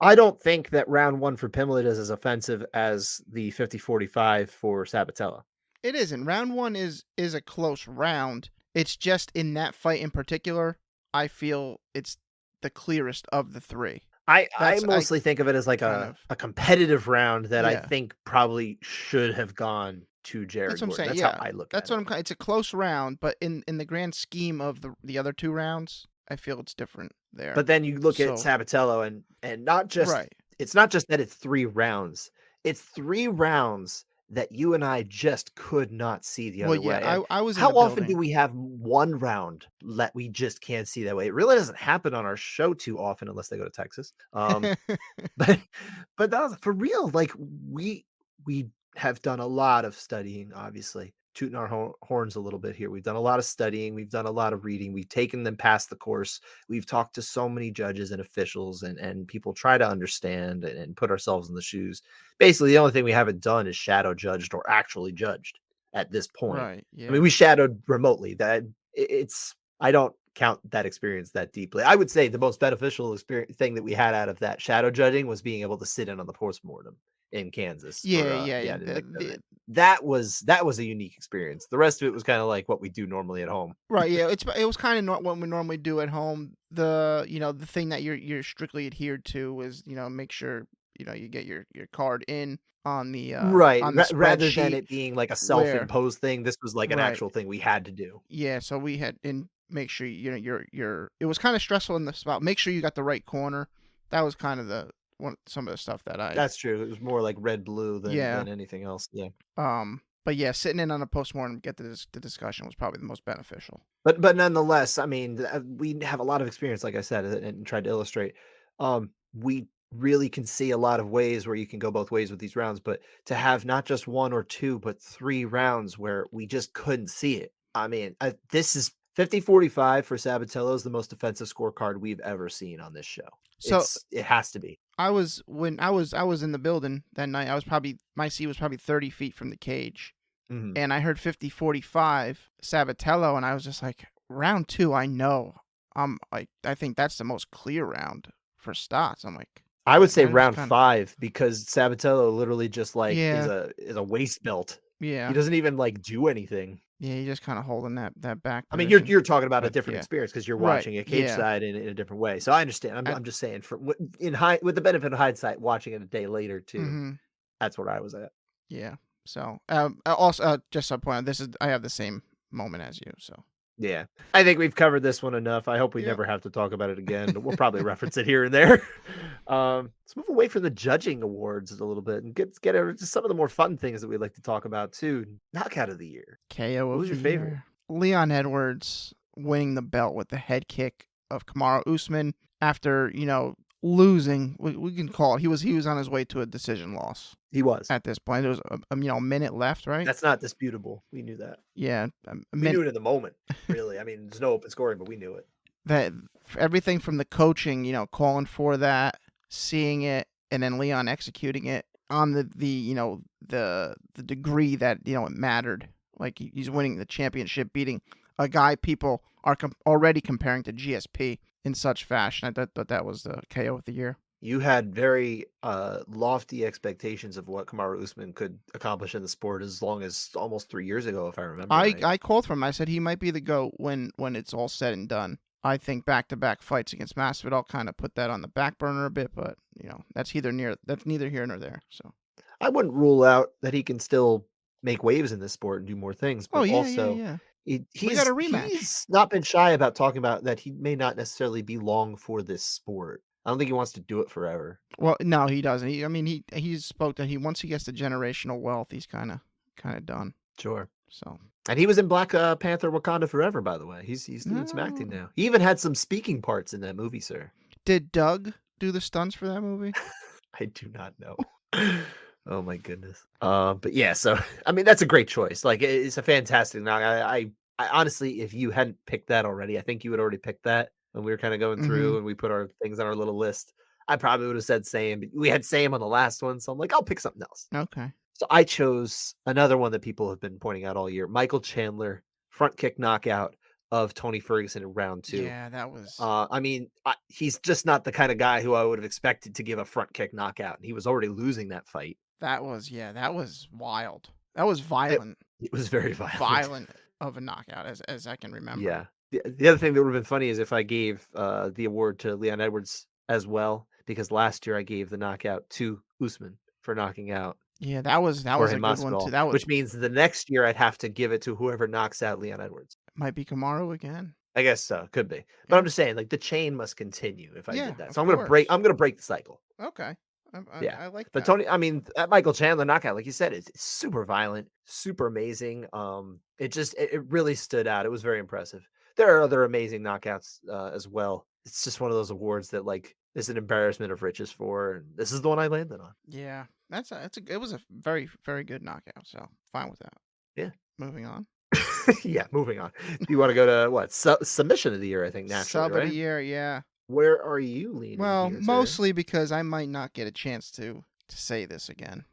I don't think that round 1 for Pimlet is as offensive as the 50-45 for Sabatello. it isn't. Round one is a close round. It's just in that fight in particular, I feel it's the clearest of the three. I I mostly think of it as like kind a of a competitive round that I yeah. think probably should have gone to That's Jared what I'm Gordon. saying. That's how Yeah, I look that's at what it. It's a close round, but in the grand scheme of the other two rounds, I feel it's different there. But then you look at So Sabatello and not just right. it's not just that it's 3 rounds. It's 3 rounds that you and I just could not see the Well, other yeah, way. And I was in how the often do building. we have one round that we just can't see that way? It really doesn't happen on our show too often unless they go to Texas. But but that was for real. Like we have done a lot of studying, obviously. tooting our horns a little bit here. We've done a lot of studying, we've done a lot of reading, we've taken them past the course. We've talked to so many judges and officials, and people try to understand and put ourselves in the shoes. Basically, the only thing we haven't done is shadow judged or actually judged at this point. Right. I mean, Yeah. we shadowed remotely. It's I don't count that experience that deeply. I would say the most beneficial experience thing that we had out of that shadow judging was being able to sit in on the postmortem in Kansas Yeah. for Yeah. the Yeah. Iditarod tournament. That was a unique experience. The rest of it was kind of like what we do normally at home. Right. Yeah. It was kind of not what we normally do at home. The thing that you're strictly adhered to is make sure you get your card in Right. on the Rather than spreadsheet it being like a where self-imposed thing, this was like an right. actual thing we had to do. Yeah, so we had and make sure you're it was kind of stressful in the spot. Make sure you got the right corner. That was kind of the one some of the stuff that I That's true. It was more like red blue than yeah. anything else. Yeah. But yeah, sitting in on a postmortem get the discussion was probably the most beneficial. But nonetheless, I mean, we have a lot of experience, like I said, and tried to illustrate. We really can see a lot of ways where you can go both ways with these rounds, but to have not just one or two, but three rounds where we just couldn't see it. I mean, this is 50-45 for Sabatello is the most defensive scorecard we've ever seen on this show. So It has to be. I was in the building that night. I was probably my seat was probably 30 feet from the cage. Mhm. And I heard 50-45 Sabatello, and I was just like, round two, I know. I think that's the most clear round for Stotts. I'm like, I would say I just round kind of 5 because Sabatello literally just like is yeah, a waist belt. He yeah, doesn't even like do anything. yeah. You're just kind of holding that back I mean, position. you're talking about a But different yeah, experience because 'cause you're right, watching a cage yeah, side in a different way. So I understand. I, I'm just saying from with the benefit of hindsight, watching it a day later too, mm-hmm, that's where I was at. yeah. So also just a point. This is I have the same moment as you. So Yeah. I think we've covered this one enough. I hope we yep. never have to talk about it again, but we'll probably reference it here and there. Let's move away from the judging awards a little bit and get over to some of the more fun things that we'd like to talk about too. Knockout of the year. KO What of was the your favorite? year. Leon Edwards winning the belt with the head kick of Kamaru Usman after, losing. We can call it. He was on his way to a decision loss He was. at this point. There was a minute left, right? That's not disputable. We knew that. Yeah, a We knew minute. it in the moment, really. I mean, there's no open scoring, but we knew it. That everything from the coaching, calling for that, seeing it, and then Leon executing it on the degree that it mattered. Like he's winning the championship, beating a guy people are already comparing to GSP in such fashion. I thought that was the KO of the year. You had very lofty expectations of what Kamaru Usman could accomplish in the sport as long as almost 3 years ago, if I remember I right. I called for him. I said he might be the GOAT when it's all said and done. I think back-to-back fights against Masvidal kind of put that on the back burner a bit, but that's neither here nor there. So, I wouldn't rule out that he can still make waves in this sport and do more things, oh but yeah, yeah, also yeah. he, We got a he's rematch. he's not been shy about talking about that he may not necessarily be long for this sport. I don't think he wants to do it forever. Well, no, he doesn't. I mean, he spoke that once he gets the generational wealth, he's kind of done. Sure. So, And he was in Black Panther Wakanda Forever, by the way. He's doing some acting no. now. He even had some speaking parts in that movie, sir. Did Doug do the stunts for that movie? I do not know. Oh my goodness. But yeah, so I mean that's a great choice. Like it's a fantastic knock. I honestly, if you hadn't picked that already, I think you had already picked that when we were kind of going Mm-hmm. through and we put our things on our little list. I probably would have said Sam, but we had Sam on the last one, so I'm like, I'll pick something else. Okay. So I chose another one that people have been pointing out all year. Michael Chandler, front kick knockout of Tony Ferguson in round two. Yeah, that was I mean, he's just not the kind of guy who I would have expected to give a front kick knockout. And he was already losing that fight. that was wild. That was It, violent, it was very violent. violent of a knockout as I can remember. Yeah. The other thing that would have been funny is if I gave the award to Leon Edwards as well, because last year I gave the knockout to Usman for knocking out Yeah, that was Jorge a good one too. Masvidal, which means the next year I'd have to give it to whoever knocks out Leon Edwards. might be Kamaru again. I guess so, could be. But I'm Yeah. just saying, like the chain must continue if I Yeah, did that. of So course. I'm gonna break the cycle. Okay. Yeah. I like But that. Tony, I mean, that Michael Chandler knockout, like you said, it's super violent, super amazing. It really stood out. It was very impressive. There are other amazing knockouts as well. It's just one of those awards that like is an embarrassment of riches for, and this is the one I landed on. Yeah. It was a very, very good knockout, so fine with that. Yeah. Moving on. Yeah, moving on. You wanna go to what? Submission of the year, I think, naturally, Sub of the right? year, yeah. Where are you leaning Well, here today? mostly because I might not get a chance to say this again.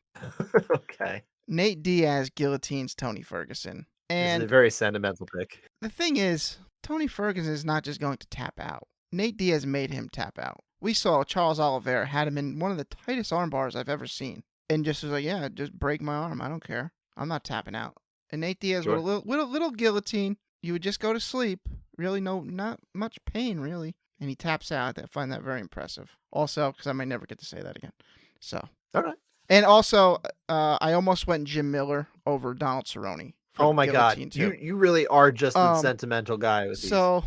Okay. Nate Diaz guillotines Tony Ferguson. This is a And very sentimental pick. the thing is, Tony Ferguson is not just going to tap out. Nate Diaz made him tap out. We saw Charles Oliveira had him in one of the tightest arm bars I've ever seen. And just was like, yeah, just break my arm. I don't care. I'm not tapping out. And Nate Diaz Sure. with a little guillotine, you would just go to sleep. Really, not much pain, really. And he taps out. I find that very impressive. Also, because I might never get to say that again. So, Alright. and also, I almost went Jim Miller over Donald Cerrone for Oh the my god. guillotine too. You really are just the Um, sentimental guy with these. so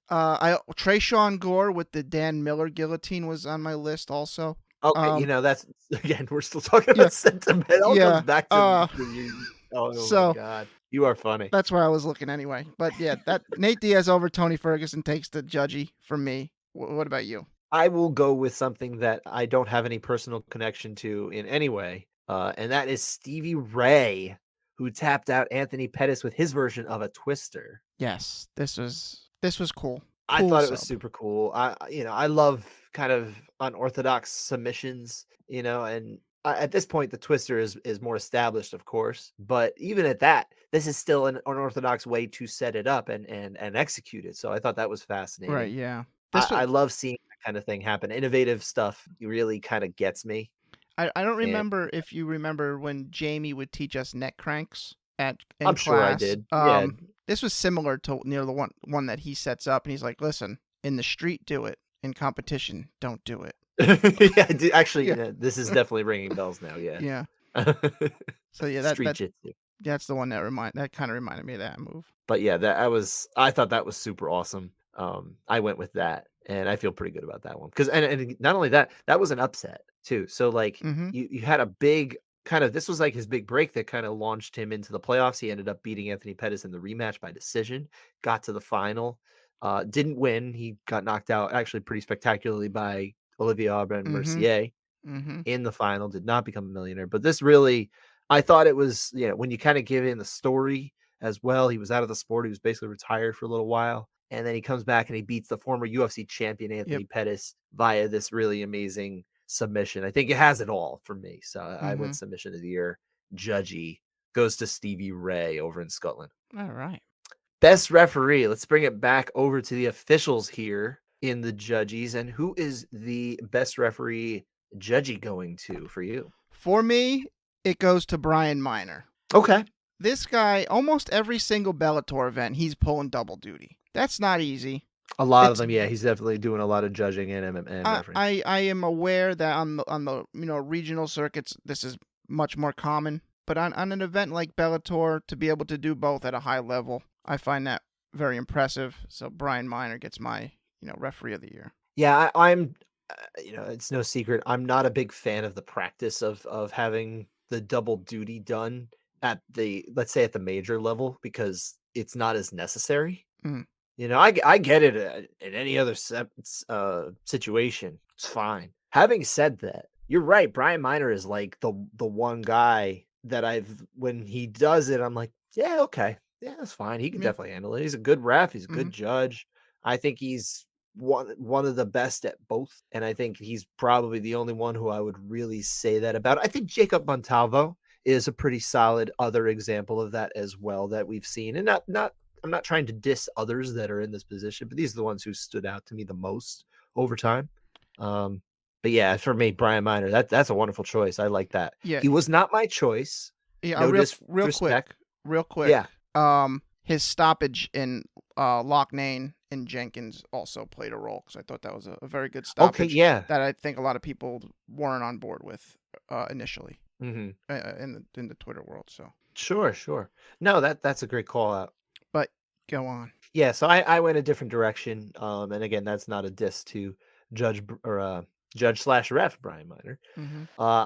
I Trayshawn Gore with the Dan Miller guillotine was on my list also. Okay, Um, that's again, we're still talking yeah, about sentiment. It all comes yeah. back to you. Oh my So god. You are funny. that's where I was looking anyway. But yeah, that Nate Diaz over Tony Ferguson takes the Judgy for me. What about you? I will go with something that I don't have any personal connection to in any way, and that is Stevie Ray, who tapped out Anthony Pettis with his version of a twister. Yes, this was cool. I Cool thought it was sub. super cool. I love kind of unorthodox submissions, and at this point the twister is more established, of course, but even at that, this is still an unorthodox way to set it up and execute it. So I thought that was Right, fascinating. yeah. I, This was I love seeing that kind of thing happen. Innovative stuff really kind of gets me. I don't And remember if you remember when Jamie would teach us neck cranks at in I'm sure I class. did. Yeah. This was similar to the one that he sets up, and he's like, "Listen, in the street, do it. In competition, don't do it." Yeah, actually, Yeah, this is definitely ringing bells now. Yeah. yeah. So yeah, Street jitsu. that's the one that kind of reminded me of that move. But yeah, I thought that was super awesome. I went with that, and I feel pretty good about that one because and not only that, that was an upset too. So like Mm-hmm. you had a big kind of this was like his big break that kind of launched him into the playoffs. He ended up beating Anthony Pettis in the rematch by decision, got to the final, didn't win. He got knocked out actually pretty spectacularly by Olivier Aubin Mm-hmm. Mercier Mm-hmm. in the final, did not become a millionaire. But this really, I thought it was, when you kind of give in the story as well, he was out of the sport. He was basically retired for a little while. And then he comes back and he beats the former UFC champion Yep. Anthony Pettis via this really amazing submission. I think it has it all for me. So I Mm-hmm. went submission of the year. Judgy goes to Stevie Ray over in Scotland. All right. Best referee. Let's bring it back over to the officials here in the Judgies. And who is the best referee Judgy going to for you? For me, it goes to Brian Miner. Okay. This guy, almost every single Bellator event, he's pulling double duty. That's not easy. A lot of It's them, yeah. He's definitely doing a lot of judging and refereeing. I am aware that on the regional circuits this is much more common, but on an event like Bellator to be able to do both at a high level, I find that very impressive. So Brian Miner gets my referee of the year. Yeah, I'm. It's no secret. I'm not a big fan of the practice of having the double duty done at the let's say at the major level because it's not as necessary. Mm, I get it in any other situation. It's fine. Having said that, you're right. Brian Miner is like the one guy that when he does it, I'm like, yeah, okay, yeah, that's fine. He can yeah. definitely handle it. He's a good ref. He's a Mm-hmm. good judge. I think he's one of the best at both, and I think he's probably the only one who I would really say that about. I think Jacob Montalvo is a pretty solid other example of that as well that we've seen, and not I'm not trying to diss others that are in this position, but these are the ones who stood out to me the most over time. Um, but yeah, for me, Brian Miner, that's a wonderful choice. I like that. Yeah. He was not my choice. Yeah. No Real quick. disrespect. Real quick. Yeah. His stoppage in Loughnane and Jenkins also played a role because I thought that was a very good Okay. stoppage Yeah. that I think a lot of people weren't on board with initially hmm in the Twitter world. So, Sure. Sure. No, that's a great call out. but go on. Yeah. So I went a different direction. And again, that's not a diss to judge slash ref Brian Miner. Mm-hmm.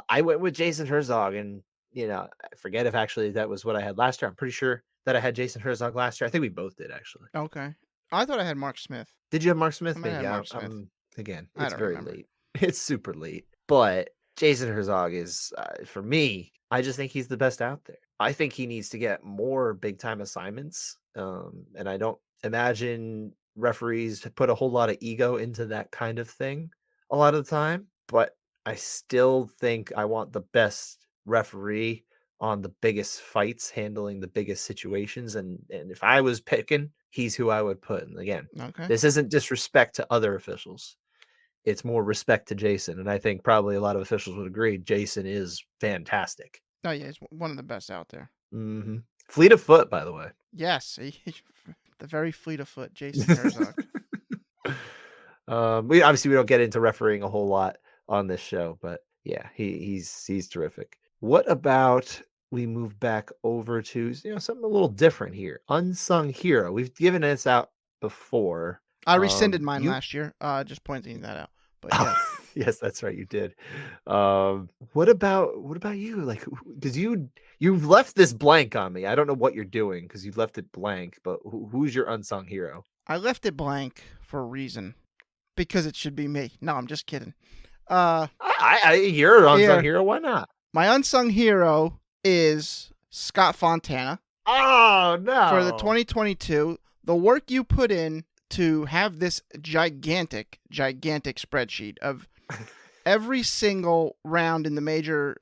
I went with Jason Herzog, and I forget if actually that was what I had last year. I'm pretty sure that I had Jason Herzog last year. I think we both did actually. Okay. I thought I had Mark Smith. Did you have Mark I Smith? might have Maybe. Mark Smith. Again, I it's don't very remember. late. It's super late. But Jason Herzog is for me. I just think he's the best out there. I think he needs to get more big time assignments. And I don't imagine referees put a whole lot of ego into that kind of thing a lot of the time. But I still think I want the best referee on the biggest fights, handling the biggest situations. And if I was picking, he's who I would put. And again, Okay. this isn't disrespect to other officials. It's more respect to Jason, and I think probably a lot of officials would agree Jason is fantastic. Oh yeah, he's one of the best out there. Fleet of foot, by the way. Yes, the very fleet of foot, Jason Herzog. We don't get into refereeing a whole lot on this show, but yeah, he's terrific. What about we move back over to something a little different here? Unsung hero. We've given this out before. I rescinded mine You last year. Just pointing that out. But yeah, Yes, that's right, you did. What about you? Like, because you've left this blank on me. I don't know what you're doing because you've left it blank. But who's your unsung hero? I left it blank for a reason because it should be me. No, I'm just kidding. You're an unsung Here, hero. Why not? my unsung hero is Scott Fontana Oh for the no! 2022. The work you put in to have this gigantic spreadsheet of every single round in the major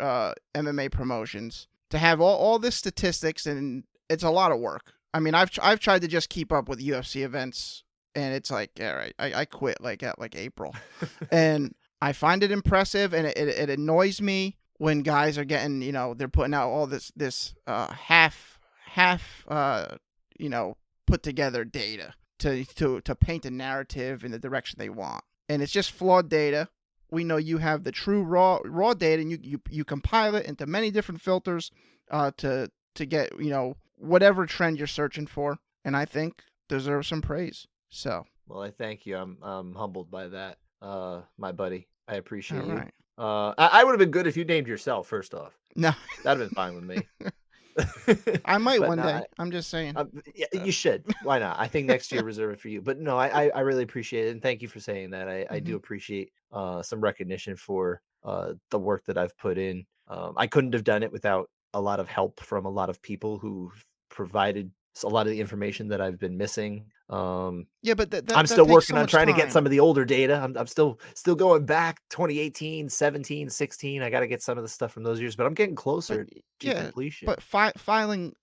MMA promotions, to have all this statistics, and it's a lot of work. I mean, I've tried to just keep up with UFC events, and it's like, all right, I quit at April, and I find it impressive, and it annoys me when guys are getting, they're putting out all this half put together data to paint a narrative in the direction they want, and it's just flawed data. We know you have the true raw data, and you compile it into many different filters to get whatever trend you're searching for, and I think deserves some praise. So, Well, I thank you. I'm humbled by that, my buddy. I all appreciate you. right. I would have been good if you named yourself first off. No, That'd have been fine with me. I might But one no, day. I'm just saying. yeah, So, you should. Why not? I think next year reserve it for you. But no, I really appreciate it, and thank you for saying that. I hmm do appreciate some recognition for the work that I've put in. I couldn't have done it without a lot of help from a lot of people who've provided a lot of the information that I've been missing. yeah, but I'm that still takes working so on much trying to get time. some of the older data. I'm still going back 2018, 17, 16. I got to get some of the stuff from those years, but I'm getting But closer to yeah, completion. but filing,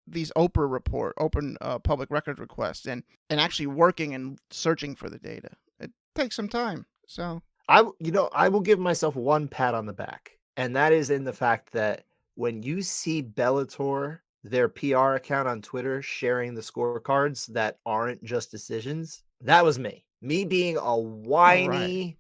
these open public record requests, and actually working and searching for the data, it takes some time. So, I will give myself one pat on the back, and that is in the fact that when you see Bellator, their PR account on Twitter sharing the scorecards that aren't just decisions, that was me. Me being a all right. whiny,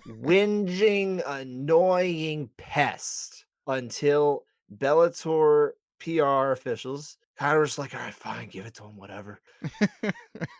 whinging, annoying pest until Bellator PR officials kind of was like, all right, fine, give it to him, whatever.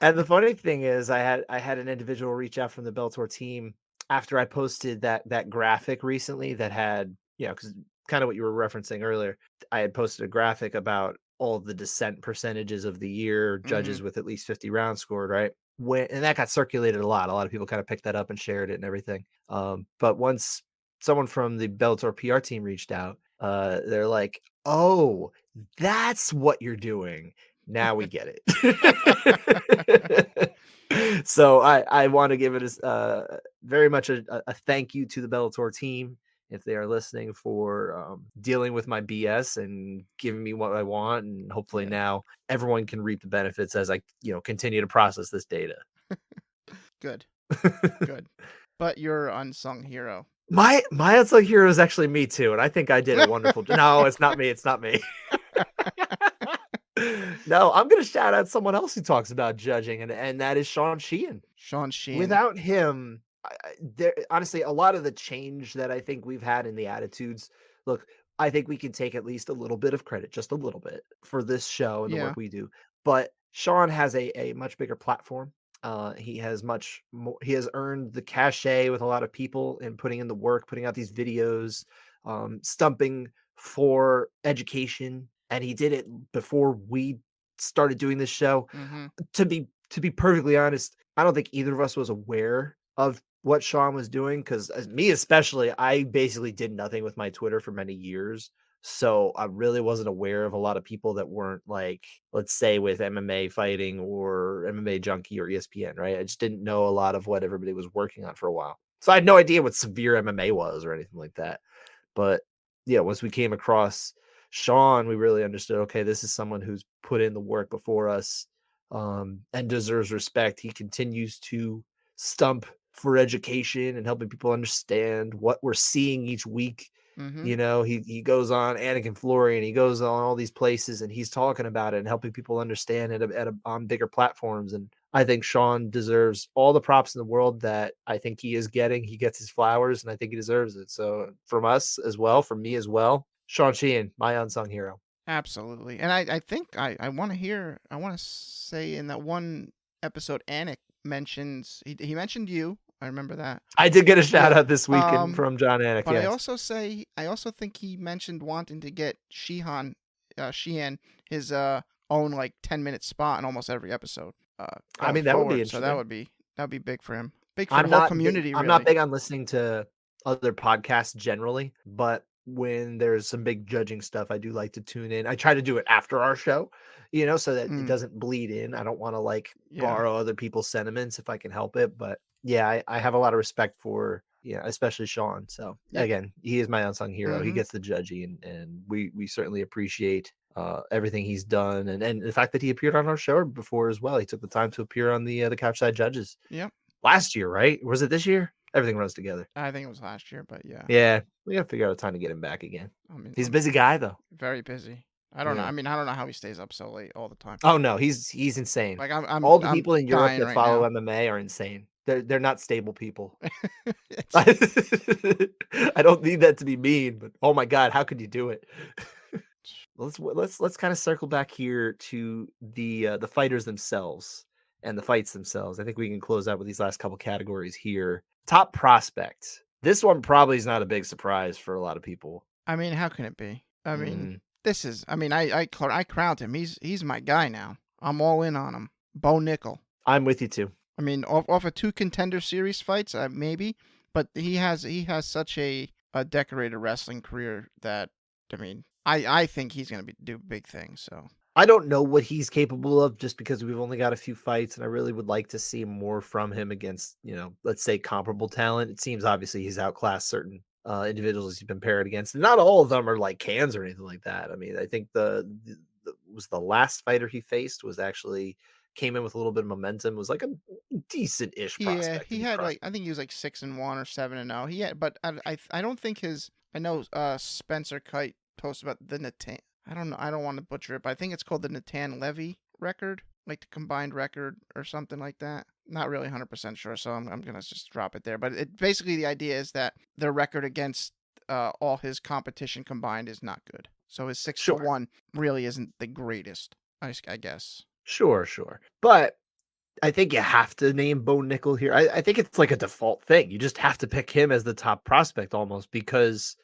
And the funny thing is I had an individual reach out from the Bellator team after I posted that graphic recently that had, because kind of what you were referencing earlier. I had posted a graphic about all the dissent percentages of the year, hmm judges with at least 50 rounds scored, right? And that got circulated a lot. A lot of people kind of picked that up and shared it and everything. But once someone from the Bellator PR team reached out, they're like, "Oh, that's what you're doing. Now we get it." So I want to give it very much a thank you to the Bellator team if they are listening for dealing with my BS and giving me what I want, and hopefully Yeah, now everyone can reap the benefits as I continue to process this data. good, good. But you're unsung hero. My unsung hero is actually me too, and I think I did a wonderful. No, it's not me. It's not me. No, I'm gonna shout out someone else who talks about judging, and that is Sean Sheehan. Sean Sheehan. Without him, there honestly a lot of the change that I think we've had in the attitudes. Look, I think we can take at least a little bit of credit, just a little bit, for this show and the Yeah. work we do. But Sean has a much bigger platform. He has much more. He has earned the cachet with a lot of people and putting in the work, putting out these videos, stumping for education, and he did it before we started doing this show. hmm To be perfectly honest, I don't think either of us was aware of what Sean was doing because me especially, I basically did nothing with my Twitter for many years. So I really wasn't aware of a lot of people that weren't like, let's say, with MMA fighting or MMA Junkie or ESPN, right? I just didn't know a lot of what everybody was working on for a while. So I had no idea what severe MMA was or anything like that. But yeah, once we came across Sean, we really understood, okay, this is someone who's put in the work before us, and deserves respect. He continues to stump for education and helping people understand what we're seeing each week. Mm-hmm. You know, he goes on Anakin Flory and he goes on all these places and he's talking about it and helping people understand it on bigger platforms. And I think Sean deserves all the props in the world that I think he is getting. He gets his flowers and I think he deserves it. So from us as well, from me as well, Sean Sheehan, my unsung hero. Absolutely. And I think I want to hear, I want to say in that one episode, Anik mentions, he mentioned you. I remember that. I did get a shout Yeah. out this weekend from John Anik. But Yes. I also think he mentioned wanting to get Sheehan his own like 10-minute spot in almost every episode I going mean, that would be forward. So interesting. that'd be big for him. Big for the whole community, I'm not really. big on listening to other podcasts generally, but when there's some big judging stuff, I do like to tune in. I try to do it after our show, so that it Mm, doesn't bleed in. I don't want to like yeah. borrow other people's sentiments if I can help it. But yeah, I have a lot of respect for, especially Sean. So Yeah. again, he is my unsung hero. He Mm-hmm. gets the judgy, and we certainly appreciate everything he's done, and the fact that he appeared on our show before as well. He took the time to appear on the Couchside Judges Yep. last year, right? Was it this year? Everything runs together. I think it was last year, but yeah. Yeah, we gotta figure out a time to get him back again. I mean, He's a I'm busy guy though. very busy. I don't know. Yeah. I mean, I don't know how he stays up so late all the time. Oh no, he's insane. Like I'm All the I'm people in Europe dying that right follow now. MMA are insane. They're not stable people. It's- I don't need that to be mean, but oh my god, how could you do it? Let's kind of circle back here to the fighters themselves and the fights themselves. I think we can close out with these last couple categories here. Top prospect. This one probably is not a big surprise for a lot of people. I mean, how can it be? I mean, Mm, this is. I mean, I crowned him. He's my guy now. I'm all in on him. Bo Nickel. I'm with you too. I mean, off of 2 Contender Series fights, maybe, but he has such a decorated wrestling career that I mean, I think he's gonna do big things. So I don't know what he's capable of just because we've only got a few fights, and I really would like to see more from him against, let's say comparable talent. It seems obviously he's outclassed certain individuals he's been paired against. And not all of them are like cans or anything like that. I mean, I think the last fighter he faced was actually came in with a little bit of momentum. Was like a decent-ish yeah, prospect. he had like I think he was like 6-1 or 7-0. He had, but I don't think his. I know Spencer Kite posted about the Natan. I don't know. I don't want to butcher it, but I think it's called the Natan Levy record, like the combined record or something like that. Not really 100% sure, so I'm gonna just drop it there. But it basically the idea is that their record against all his competition combined is not good. So his 6 to Sure. 1 really isn't the greatest. I guess. Sure. But I think you have to name Bo Nickel here. I think it's like a default thing. You just have to pick him as the top prospect almost because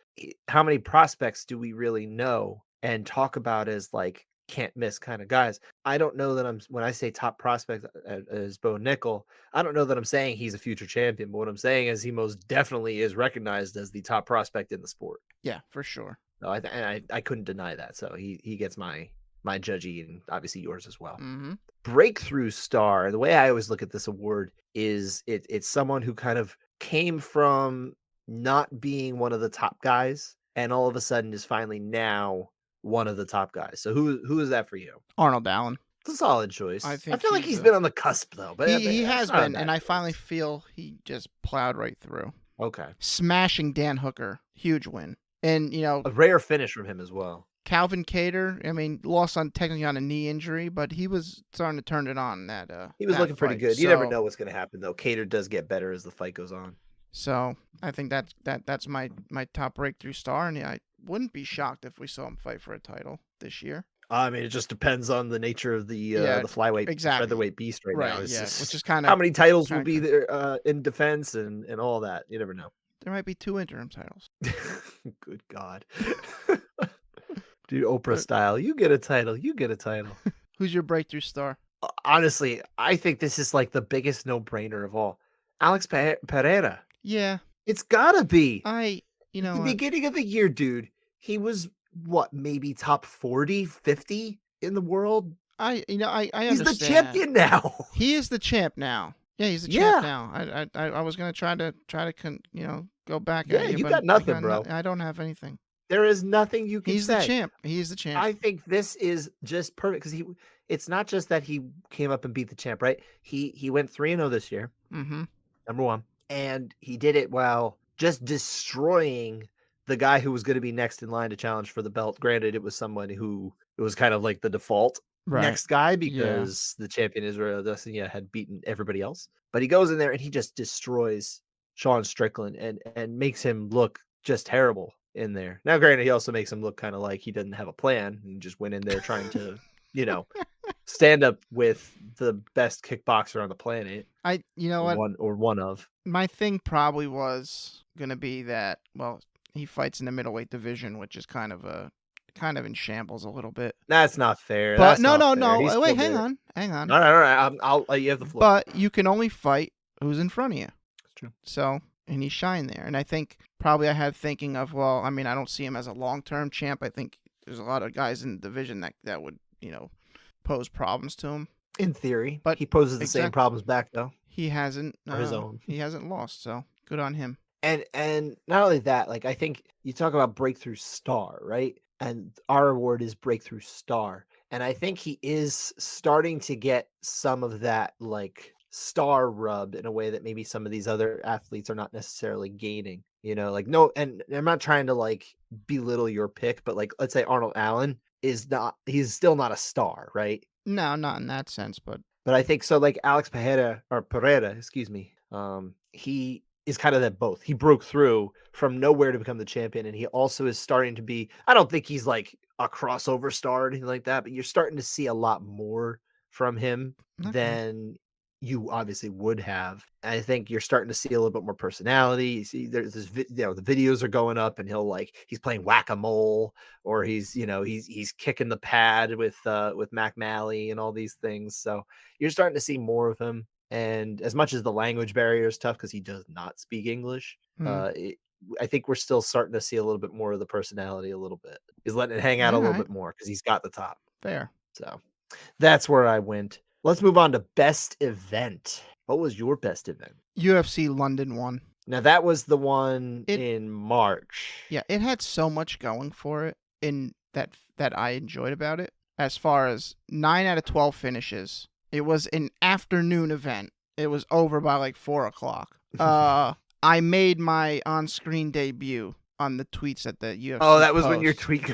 how many prospects do we really know and talk about as like can't miss kind of guys? I don't know that when I say top prospect as Bo Nickel, I don't know that I'm saying he's a future champion, but what I'm saying is he most definitely is recognized as the top prospect in the sport. Yeah, for sure. So I couldn't deny that. So he gets my judgy and obviously yours as well. Mm-hmm. Breakthrough star, the way I always look at this award is it's someone who kind of came from not being one of the top guys and all of a sudden is finally now one of the top guys. So who is that for you? Arnold Allen. It's a solid I choice. I think feel like he's been on the cusp though, but he that's has not a been, bad and I choice. finally feel he just plowed right through, Okay. smashing Dan Hooker, huge win, and A rare finish from him as well. Calvin Cater. I mean, lost technically on a knee injury, but he was starting to turn it on that. He was that looking pretty fight. good. You never know what's going to happen though. Cater does get better as the fight goes on. So I think that's my top breakthrough star, and I wouldn't be shocked if we saw him fight for a title this year. I mean, it just depends on the nature of the flyweight, exactly. featherweight beast right now. Yeah, It's which is how many titles will kinda be there in defense and all that. You never know. there might be 2 interim titles. Good God, dude, Oprah style. You get a title. You get a title. Who's your breakthrough star? Honestly, I think this is like the biggest no-brainer of all. Alex Pereira. Yeah, It's gotta be. I you know The what? beginning of the year, dude, he was what, maybe top 40, 50 in the world? I He's the understand. champion now. He is the champ now. Yeah, he's the champ Yeah. now. I was gonna go back Yeah, at you, you but got nothing, bro. I don't have anything. There is nothing you can He's the say. champ. He is the champ. I think this is just perfect because it's not just that he came up and beat the champ, right? He went 3-0 this year, Mm-hmm. number 1, and he did it while just destroying the guy who was gonna be next in line to challenge for the belt. Granted, it was somebody who it was kind of like the default Right. next guy Yeah. because the champion Israel Adesanya had beaten everybody else. But he goes in there and he just destroys Sean Strickland and makes him look just terrible in there. Now, granted, he also makes him look kind of like he doesn't have a plan and just went in there trying to, you know, stand up with the best kickboxer on the planet, You know or what? one of. My thing probably was gonna be that, well, he fights in the middleweight division, which is kind of in shambles a little bit. That's not fair. But That's no, not no, fair. no. He's Wait, still hang there. on, hang on. All right. I'll let you have the floor. But you can only fight who's in front of you. That's true. So, and he shined there. And I think probably I had thinking of, well, I mean, I don't see him as a long-term champ. I think there's a lot of guys in the division that would, pose problems to him. In theory, But he poses the same exact problems back though, he hasn't or his own. he hasn't lost. So, good on him. And not only that, like I think you talk about breakthrough star, right? And our award is breakthrough star. And I think he is starting to get some of that like star rub in a way that maybe some of these other athletes are not necessarily gaining. Like no, and I'm not trying to like belittle your pick, but like let's say Arnold Allen he's still not a star, right? No, not in that sense, but But I think so, like Alex Pereira, excuse me. He is kind of that both. He broke through from nowhere to become the champion, and he also is starting to be. I don't think he's like a crossover star or anything like that, but you're starting to see a lot more from him okay. than you obviously would have. And I think you're starting to see a little bit more personality. You see, there's this, the videos are going up, and he's playing whack a mole, or he's kicking the pad with Mac Malley and all these things. So you're starting to see more of him. And as much as the language barrier is tough because he does not speak English, Hmm. I think we're still starting to see a little bit more of the personality a little bit. He's letting it hang out a All little right. bit more because he's got the top. Fair. So that's where I went. Let's move on to best event. What was your best event? UFC London 1. Now that was the one It in March. Yeah, it had so much going for it in that I enjoyed about it. As far as 9 out of 12 finishes. It was an afternoon event. It was over by like 4 o'clock. I made my on-screen debut on the tweets at the Oh, UFC that was when your post. tweet.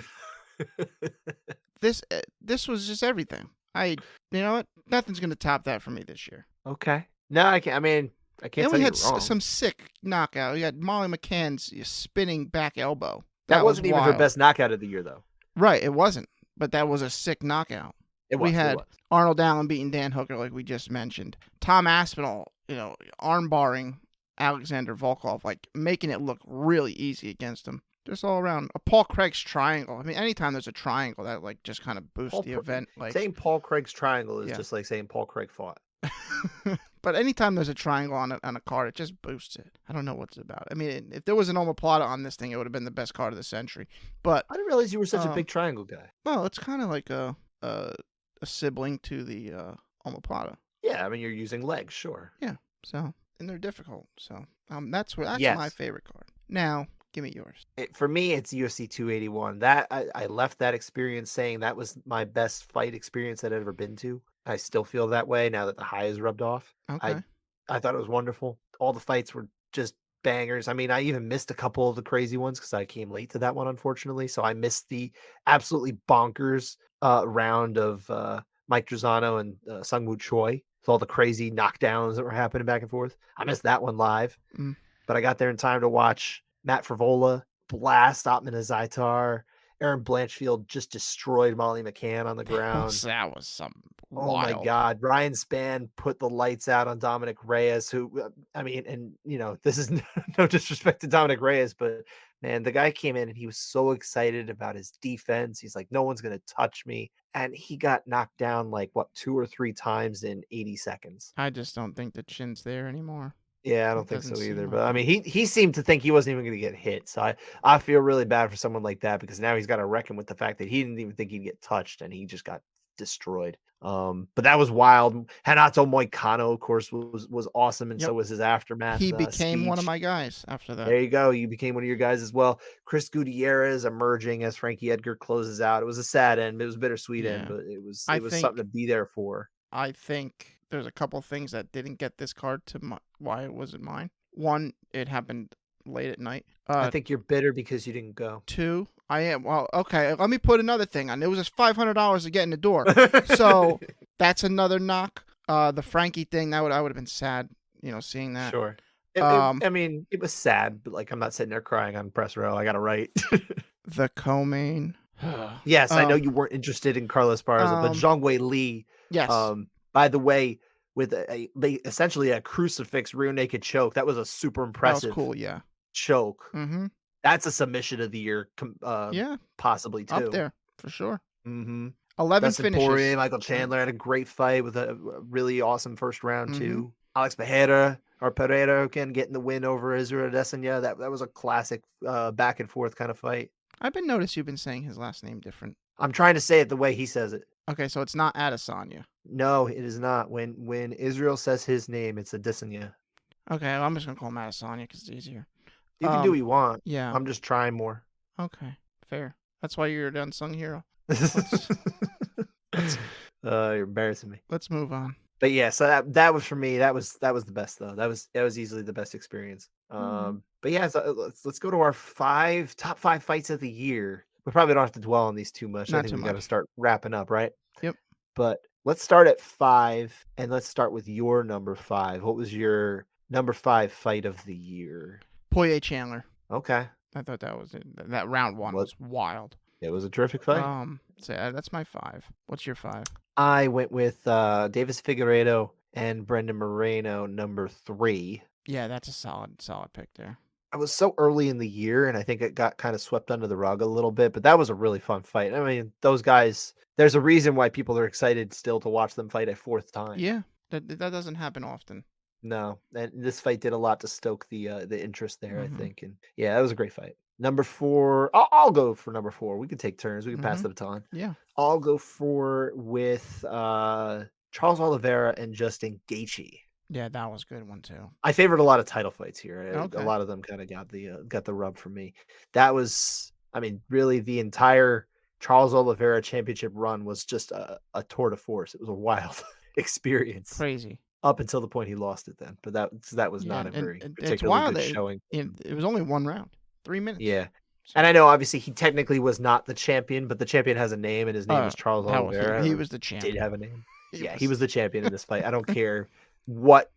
This was just everything. You know what? Nothing's gonna top that for me this year. Okay. No, I can't. I mean, I can't And tell we you had you're wrong. some sick knockout. We got Molly McCann's spinning back elbow. That That was wasn't even her wild. best knockout of the year, though. Right, it wasn't, but that was a sick knockout. It We was. It had was. Arnold Allen beating Dan Hooker, like we just mentioned. Tom Aspinall, arm barring Alexander Volkov, like making it look really easy against him. Just all around. A Paul Craig's triangle. I mean, anytime there's a triangle, that like just kind of boosts the event. Like, Saying Paul Craig's triangle is yeah. just like saying Paul Craig fought. But anytime there's a triangle on a card, it just boosts it. I don't know what's about. I mean, if there was an omoplata on this thing, it would have been the best card of the century. But I didn't realize you were such a um, big triangle guy. well, it's kind of like a sibling to the omoplata. Yeah, I mean you're using legs, sure. Yeah. So, and they're difficult. So that's my Yes. favorite card. Now, give me yours. For me, it's UFC 281. That I left that experience saying that was my best fight experience I'd ever been to. I still feel that way now that the high is rubbed off. I Okay. I thought it was wonderful. All the fights were just bangers. I mean, I even missed a couple of the crazy ones because I came late to that one, unfortunately. So I missed the absolutely bonkers round of Mike Trezano and Sungwoo Choi with all the crazy knockdowns that were happening back and forth. I missed that one live, Mm. but I got there in time to watch Matt Frivola blast Otman Azaitar. Aaron Blanchfield just destroyed Molly McCann on the ground. That was some Oh my wild. god, Ryan Spann put the lights out on Dominic Reyes, who, I mean, and, this is no disrespect to Dominic Reyes, but, man, the guy came in and he was so excited about his defense. He's like, "No one's gonna touch me," and he got knocked down, like, what, 2 or 3 times in 80 seconds. I just don't think the chin's there anymore. Yeah, I It don't think doesn't so either. seem But like I it. mean, he seemed to think he wasn't even going to get hit. So I feel really bad for someone like that because now he's got to reckon with the fact that he didn't even think he'd get touched and he just got destroyed. But that was wild. Hanato Moicano, of course, was awesome, and Yep. so was his aftermath He became one of speech. my guys after that. There you go. You became one of your guys as well. Chris Gutierrez emerging as Frankie Edgar closes out. It was a sad end. It was a bittersweet end, Yeah. but it I was something to think be there for. I think there's a couple things that didn't get this card to why it wasn't mine. One, it happened late at night. I think you're bitter because you didn't go. Two, I am. Well, okay. Let me put another thing on. It was just $500 to get in the door, so that's another knock. The Frankie thing that I would have been sad, seeing that. Sure. Um, I mean, it was sad, but like I'm not sitting there crying on press row. I got to write. the co-main. Yes, I know um, you weren't interested in Carlos Barza, but um, Zhang Wei Li, yes, by the way, with essentially a crucifix rear naked choke, that was a super that was impressive cool. Yeah. choke. Mm-hmm. That's a submission of the year, Yeah, possibly up too. there for sure. Mm-hmm. 11 Dustin Poirier, finishes. Michael Chandler had a great fight with a really awesome first round Mm-hmm. too. Alex Pereira again getting the win over Israel Adesanya. That was a classic back and forth kind of fight. I've been noticed you've been saying his last name different. I'm trying to say it the way he says it. Okay, so it's not Adesanya. No, it is not. When Israel says his name, it's Adesanya. Okay, well, I'm just gonna call him Adesanya because it's easier. You can do what you want. Yeah. I'm just trying more. Okay, fair. That's why you're an unsung hero. You're embarrassing me. Let's move on. But yeah, so that was for me. That was the best though. That was easily the best experience. But yeah, so let's go to our top five fights of the year. We probably don't have to dwell on these too much. I Not think too we got to much. start wrapping up, right? Yep. But let's start at 5, and let's start with your number 5. What was your number 5 fight of the year? Poirier Chandler. Okay. I thought that was it. That round one was wild. It was a terrific fight. So that's my 5. What's your 5? I went with Davis Figueiredo and Brendan Moreno, number 3. Yeah, that's a solid pick there. I was so early in the year, and I think it got kind of swept under the rug a little bit, but that was a really fun fight. I mean, those guys, there's a reason why people are excited still to watch them fight a 4th time. Yeah, that doesn't happen often. No, and this fight did a lot to stoke the interest there, I Mhm. think, and yeah, that was a great fight. Number 4, I'll go for number 4. We could take turns. We can pass the baton. Yeah. I'll go with Charles Oliveira and Justin Gaethje. Yeah, that was a good one too. I favored a lot of title fights here. Okay. A lot of them kind of got the rub for me. That was, I mean, really the entire Charles Oliveira championship run was just a tour de force. It was a wild experience. Crazy. Up until the point he lost it then. But that was not a very particularly good showing. It was only one round. 3 minutes. Yeah. And I know obviously he technically was not the champion, but the champion has a name and his name is Charles Oliveira. He was the champion. Did have a name. He was the champion in this fight. I don't care what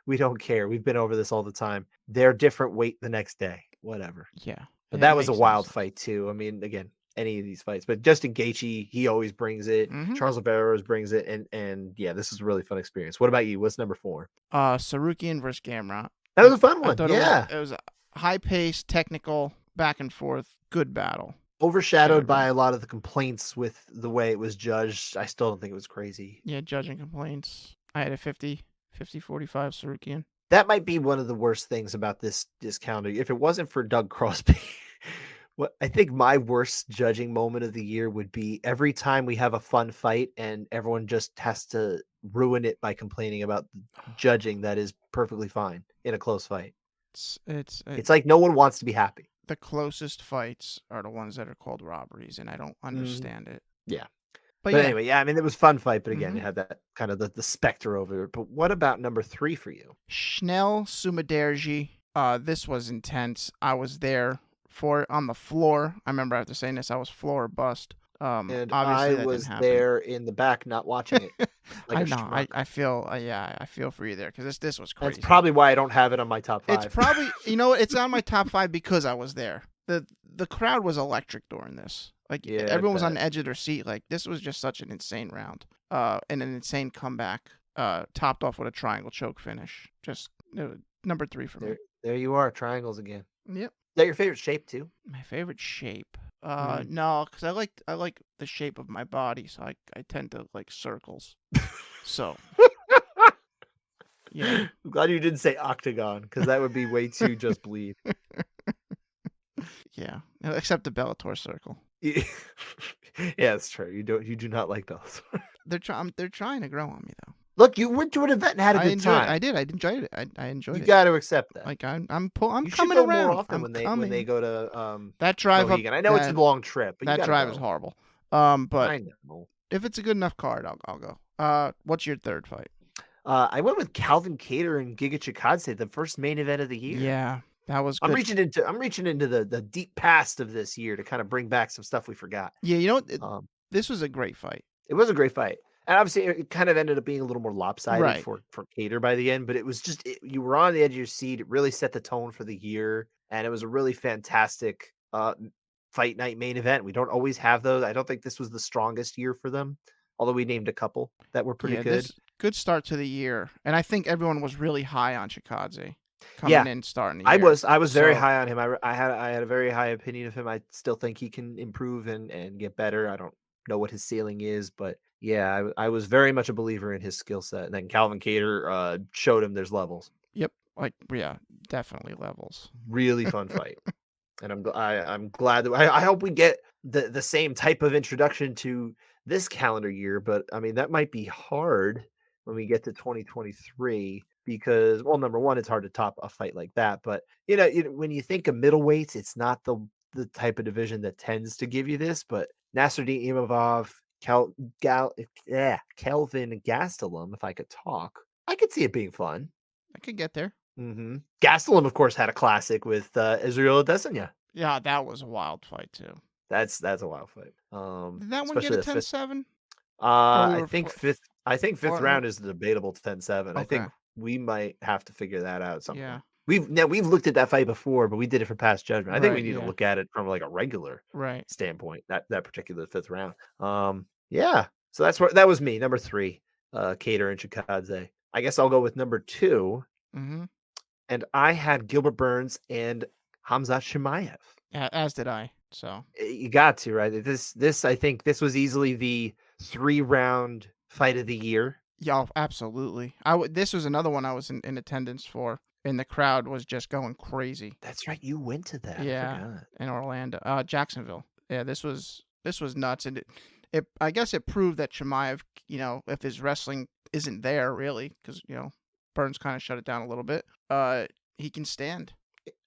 we don't care. We've been over this all the time. They're different weight the next day. Whatever. Yeah. But that was a wild fight too. I mean, again, any of these fights. But Justin Gaethje, he always brings it. Charles Oliveira always brings it. And yeah, this is a really fun experience. What about you? What's number 4? Sarukian versus Gamrot. That was a fun one. Yeah. It was a high-paced, technical, back and forth, good battle. Overshadowed by a lot of the complaints with the way it was judged. I still don't think it was crazy. Yeah, judging complaints. I had a 50-45 Sarukian. That might be one of the worst things about this calendar. If it wasn't for Doug Crosby, what I think my worst judging moment of the year would be every time we have a fun fight and everyone just has to ruin it by complaining about judging that is perfectly fine in a close fight. It's like no one wants to be happy. The closest fights are the ones that are called robberies, and I don't understand it. Yeah. But anyway, yeah, I mean, it was a fun fight, but again, it had that kind of the specter over it. But what about number 3 for you? Schnell Sumaderji. This was intense. I was there for it on the floor. I remember after saying this, I was floor or bust. And obviously I was there in the back not watching it. Like I know. I feel I feel for you there because this was crazy. That's probably why I don't have it on my top 5. It's probably it's on my top 5 because I was there. The crowd was electric during this. Like everyone was on the edge of their seat. Like this was just such an insane round. And an insane comeback. Topped off with a triangle choke finish. Just number 3 for me. There you are, triangles again. Yep. Is that your favorite shape too? My favorite shape. No, because I like the shape of my body, so I tend to like circles. So Yeah. I'm glad you didn't say octagon because that would be way too just bleed. Yeah. Except the Bellator circle. Yeah, it's true. You do not like those. They're trying to grow on me though. Look, you went to an event and had a good I time. did. I enjoyed it. I enjoyed You it. got to accept that. Like I'm You should coming go more around. often I'm when they coming. go to That drive up Mohegan. I know it's a long trip, but you that got to drive is go. horrible. But I know. if it's a good enough card, I'll go. What's your third fight? I went with Calvin Cater and Giga Chikadze, the first main event of the year. Yeah, that was good. I'm reaching into the deep past of this year to kind of bring back some stuff we forgot. Yeah, you know what? Um, This was a great fight. it was a great fight. And obviously it kind of ended up being a little more lopsided Right. for Cater by the end, but it was just you were on the edge of your seat. It really set the tone for the year, and it was a really fantastic fight night main event. We don't always have those. I don't think this was the strongest year for them, although we named a couple that were pretty Yeah, good. this good start to the year, and I think everyone was really high on Chikadze Yeah, coming in starting the year. I was very So, high on him. I had a very high opinion of him. I still think he can improve and get better. I don't know what his ceiling is, but yeah, I was very much a believer in his skill set. And then Calvin Cater showed him there's levels. Yep, like yeah, definitely levels. Really fun fight. And I'm glad that I hope we get the same type of introduction to this calendar year, but I mean that might be hard when we get to 2023 because well, number one, it's hard to top a fight like that. But when you think of middleweights, it's not the type of division that tends to give you this. But Nasruddin Imavov, Kelvin Gastelum, if I could talk, I could see it being fun. I could get there. Mm-hmm. Gastelum, of course, had a classic with Israel Adesanya. Yeah, that was a wild fight too. That's a wild fight. Did that one get Especially a the fifth. 10-7? I think fifth. I think fifth or- round is the debatable 10-7. I Okay. think we might have to figure that out at some Yeah. point. We've looked at that fight before, but we did it for past judgment. I think we Right, need to yeah. look at it from like a regular Right. standpoint. That particular fifth round. Yeah. So that was me, number 3, Cater and Chikadze. I guess I'll go with number 2, Mm-hmm. and I had Gilbert Burns and Hamzat Chimaev. Yeah, as did I. So You got to, right? This I think this was easily the 3-round fight of the year. yeah, absolutely. This was another one I was in attendance for, and the crowd was just going crazy. That's right. You went to that. Yeah, I forgot. in Orlando, Jacksonville. Yeah, this was nuts, and it I guess it proved that Chimaev, if his wrestling isn't there really, because Burns kind of shut it down a little bit. He can stand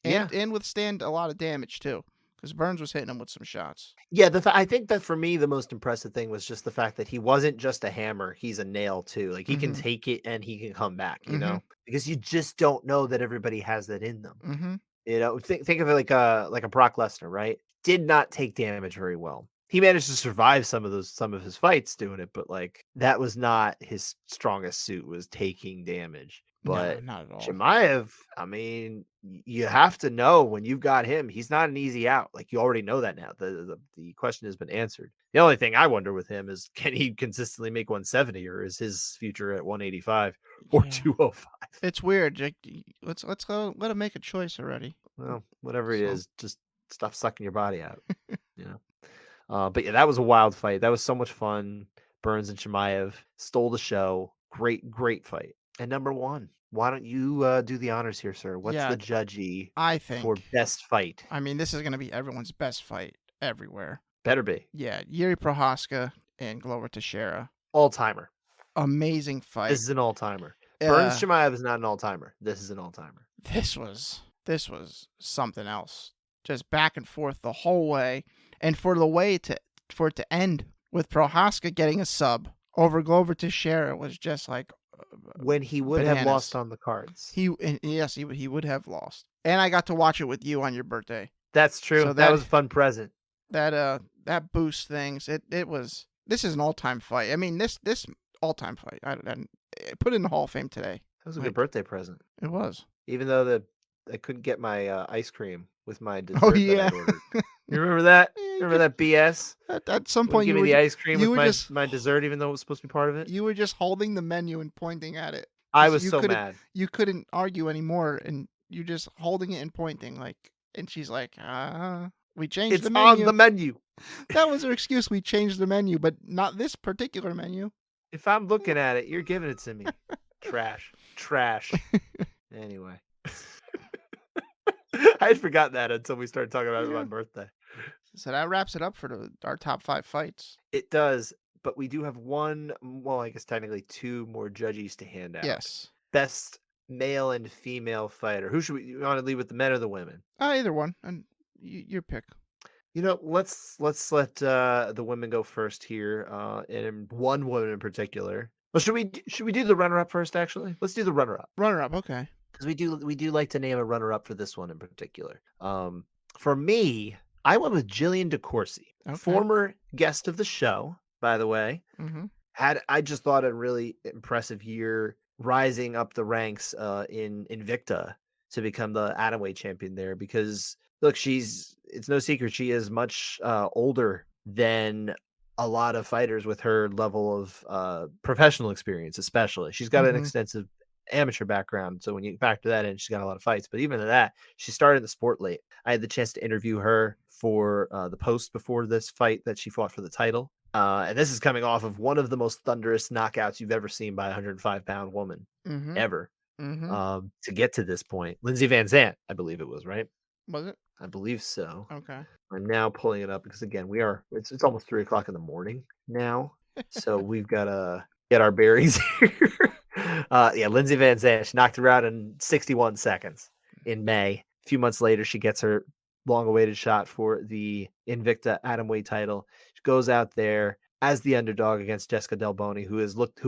and withstand a lot of damage too, because Burns was hitting him with some shots. Yeah, I think that for me the most impressive thing was just the fact that he wasn't just a hammer; he's a nail too. Like he can Mhm. take it and he can come back. Mhm. Because you just don't know that everybody has that in them. Mm-hmm. Think of it like a Brock Lesnar, right? Did not take damage very well. He managed to survive some of his fights doing it, but like that was not his strongest suit, was taking damage. No, But not at all. Chimaev, I mean, you have to know when you've got him, he's not an easy out. Like you already know that now. The question has been answered. The only thing I wonder with him is can he consistently make 170, or is his future at 185 or Yeah. 205? It's weird. Like, let's go. Let him make a choice already. Well, whatever it So- is, just stop sucking your body out. But yeah, that was a wild fight. That was so much fun. Burns and Chimaev stole the show. Great fight. And number 1, why don't you do the honors here, sir? What's Yeah, the judgy I think. for best fight? I mean, this is gonna be everyone's best fight everywhere. Better be Yeah, Yuri Prohaska and Glover Teixeira. all timer. Amazing fight. This is an all timer. Burns Uh, Chimaev is not an all timer. This is an all timer. this was something else. Just back and forth the whole way, and for it to end with Prohaska getting a sub over Glover Teixeira was just like When he would have bananas. lost on the cards. he would have lost. And I got to watch it with you on your birthday. That's true. So that was a fun present. That boosts things. This is an all-time fight. I mean, this all-time fight. I put it in the Hall of Fame today. That was a Like- good birthday present. It was. Even though I couldn't get my ice cream with my dessert Oh that yeah. I'd ordered. You remember that? Yeah, you Remember that BS? At some Wouldn't point give you me were the ice cream you with were just- my dessert, even though it was supposed to be part of it. you were just holding the menu and pointing at it. I 'cause was you so couldn't- mad. You couldn't argue anymore, and you just holding it and pointing like. And she's like, we changed It's the menu. on the menu. That was her excuse. We changed the menu, but not this particular menu. If I'm looking at it, you're giving it to me. Trash. trash. Anyway. I had forgotten that until we started talking about my Yeah. birthday. So that wraps it up for our top 5 fights. It does, but we do have well, I guess technically 2 more judges to hand out. Yes. Best male and female fighter. Who should we you wanna lead with the men or the women? Either one, and your pick. Let's let the women go first here, and one woman in particular. Well, should we do the runner up first? Actually, let's do the runner up Runner up, okay. because we do like to name a runner up for this one in particular. For me, I went with Jillian DeCourcy, Okay. former guest of the show, by the way. Mm-hmm. I just thought a really impressive year rising up the ranks in Invicta to become the atomweight champion there because look, it's no secret she is much older than a lot of fighters with her level of professional experience, especially. She's got an Mm-hmm. extensive amateur background, so when you factor that in, she's got a lot of fights. But even at that, she started in the sport late. I had the chance to interview her for the post before this fight that she fought for the title. And this is coming off of one of the most thunderous knockouts you've ever seen by a 105-pound woman Mm-hmm. ever. Mm-hmm. To get to this point, Lindsey Van Zant, I believe it was, right? Was it? I believe so. Okay. I'm now pulling it up because again, it's almost 3 o'clock in the morning now, so we've got to get our bearings here. Yeah, Lindsey Van Zant, she knocked her out in 61 seconds in May. A few months later, she gets her long-awaited shot for the Invicta atomweight title. She goes out there as the underdog against Jessica Del Boni, who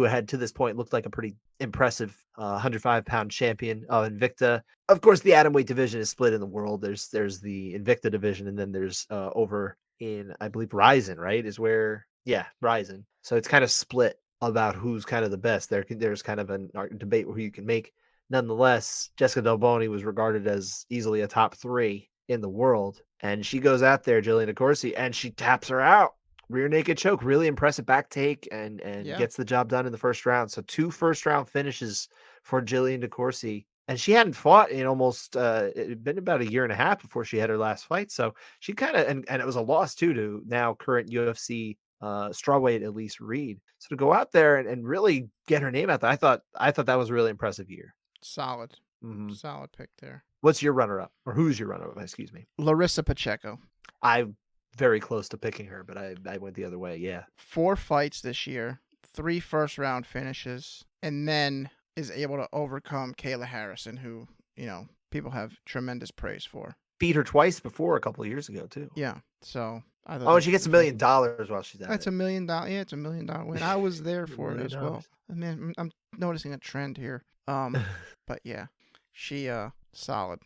had to this point looked like a pretty impressive 105-pound champion of Invicta. Of course, the atomweight division is split in the world. There's the Invicta division, and then there's over in I believe Ryzen, right? Ryzen. So it's kind of split about who's kind of the best. There's kind of a debate where you can make. Nonetheless, Jessica Del Boni was regarded as easily a top 3 in the world, and she goes out there, Jillian DeCourcy, and she taps her out. Rear naked choke, really impressive back take, and Yeah. gets the job done in the first round. So 2 first round finishes for Jillian DeCourcy, and she hadn't fought in almost it had been about a year and a half before she had her last fight. So she kind of and it was a loss too to now current UFC strawweight Elise Reed. So to go out there and really get her name out there, I thought that was a really impressive year. Solid. Mhm. Solid pick there. What's your runner up, or who's your runner up? Excuse me. Larissa Pacheco. I'm very close to picking her, but I went the other way. Yeah. 4 fights this year, 3 first round finishes, and then is able to overcome Kayla Harrison, who, people have tremendous praise for. Beat her twice before a couple of years ago too. Yeah. So I thought Oh, and she gets $1 million while she's at that's it. $1 million. Yeah, it's $1 million win. I was there $1 for it million as well. I mean, I'm noticing a trend here. But yeah, she solid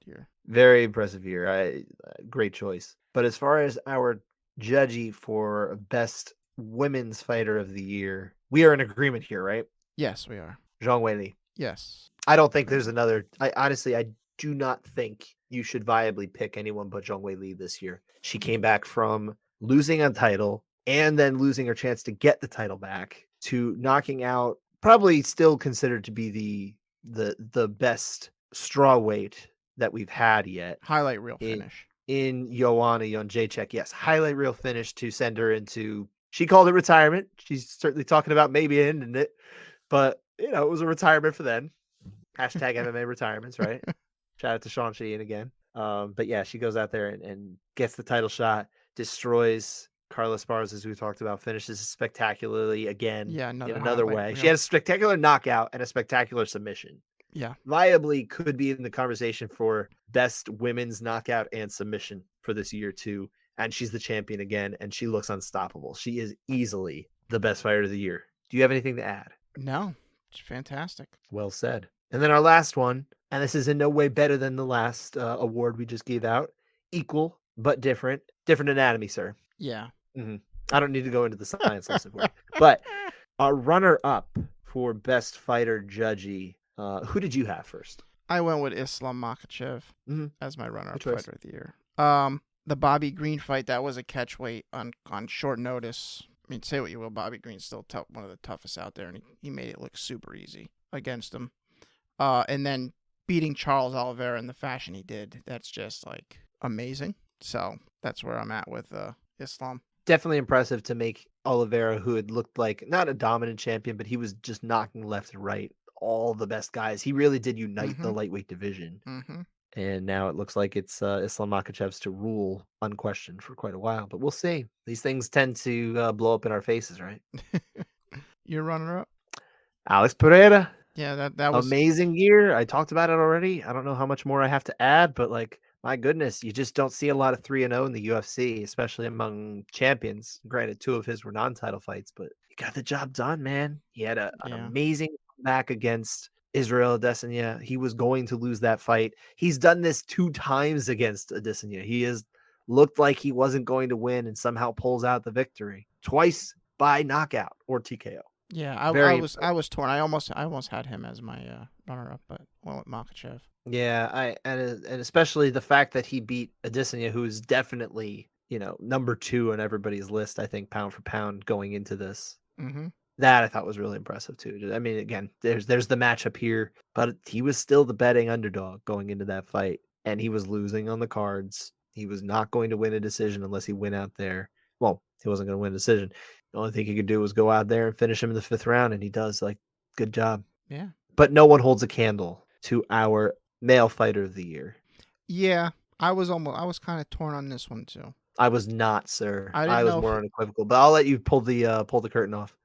year. Very impressive year. Great choice. But as far as our judgy for best women's fighter of the year, we are in agreement here, right? Yes, we are. Zhang Weili. Yes. I don't think there's another. I do not think you should viably pick anyone but Zhang Weili this year. She came back from losing a title and then losing her chance to get the title back to knocking out probably still considered to be the best strawweight that we've had yet. Highlight reel finish. In Joanna Jędrzejczyk. Yes, highlight reel finish to send her into, she called it retirement. She's certainly talking about maybe ending it, but it was a retirement for them. Hashtag MMA retirements, right? Shout out to Sean Sheehan again. But yeah, she goes out there and gets the title shot, destroys Carla Esparza, as we talked about, finishes spectacularly again in another way. Reel. She had a spectacular knockout and a spectacular submission. Yeah. Viably could be in the conversation for best women's knockout and submission for this year too. And she's the champion again, and she looks unstoppable. She is easily the best fighter of the year. Do you have anything to add? No, it's fantastic. Well said. And then our last one, and this is in no way better than the last award we just gave out. Equal, but different. Different anatomy, sir. Yeah. Mm-hmm. I don't need to go into the science lesson for it. But our runner-up for best fighter judgy, who did you have first? I went with Islam Makhachev as my runner-up Good choice. fighter of the year. The Bobby Green fight, that was a catch weight on short notice. I mean, say what you will, Bobby Green's still one of the toughest out there, and he made it look super easy against him. And then beating Charles Oliveira in the fashion he did, that's just like amazing. So that's where I'm at with Islam. Definitely impressive to make Oliveira, who had looked like not a dominant champion, but he was just knocking left and right all the best guys. He really did unite the Mhm. lightweight division. Mhm. And now it looks like it's Islam Makhachev's to rule unquestioned for quite a while. But we'll see. These things tend to blow up in our faces, right? Your runner up? Alex Pereira, Yeah, that was. amazing year. I talked about it already. I don't know how much more I have to add, but like, my goodness, you just don't see a lot of 3-0 in the UFC, especially among champions. Granted, 2 of his were non-title fights, but he got the job done, man. He had an Yeah. amazing comeback against Israel Adesanya. He was going to lose that fight. He's done this 2 times against Adesanya. He has looked like he wasn't going to win and somehow pulls out the victory. Twice by knockout or TKO. Yeah, Very I impressive. was torn. I almost had him as my runner up, but went with Makachev. Yeah, and especially the fact that he beat Adesanya, who's definitely, number 2 on everybody's list, I think, pound for pound going into this. Mhm. That I thought was really impressive too. I mean, again, there's the matchup here, but he was still the betting underdog going into that fight, and he was losing on the cards. He was not going to win a decision unless he went out there. Well, he wasn't going to win a decision. The only thing he could do was go out there and finish him in the 5th round, and he does. Like, good job. Yeah. But no one holds a candle to our male fighter of the year. Yeah, I was kind of torn on this one too. I was not, sir. I I didn't was know if more unequivocal, but I'll let you pull the curtain off.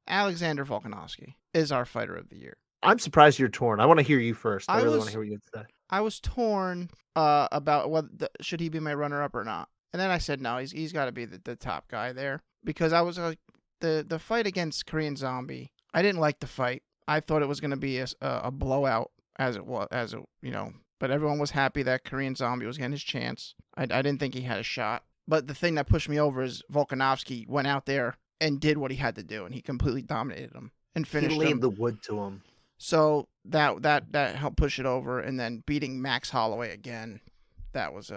Alexander Volkanovski is our fighter of the year. I'm surprised you're torn. I want to hear you first. I I really want to was hear what you have to say. I was torn about should he be my runner up or not. And then I said no, he's got to be the top guy there because I was like the fight against Korean Zombie. I didn't like the fight. I thought it was going to be a blowout as it was but everyone was happy that Korean Zombie was getting his chance. I didn't think he had a shot. But the thing that pushed me over is Volkanovski went out there and did what he had to do, and he completely dominated him and He finished laid him. the wood to him. So that helped push it over, and then beating Max Holloway again, that was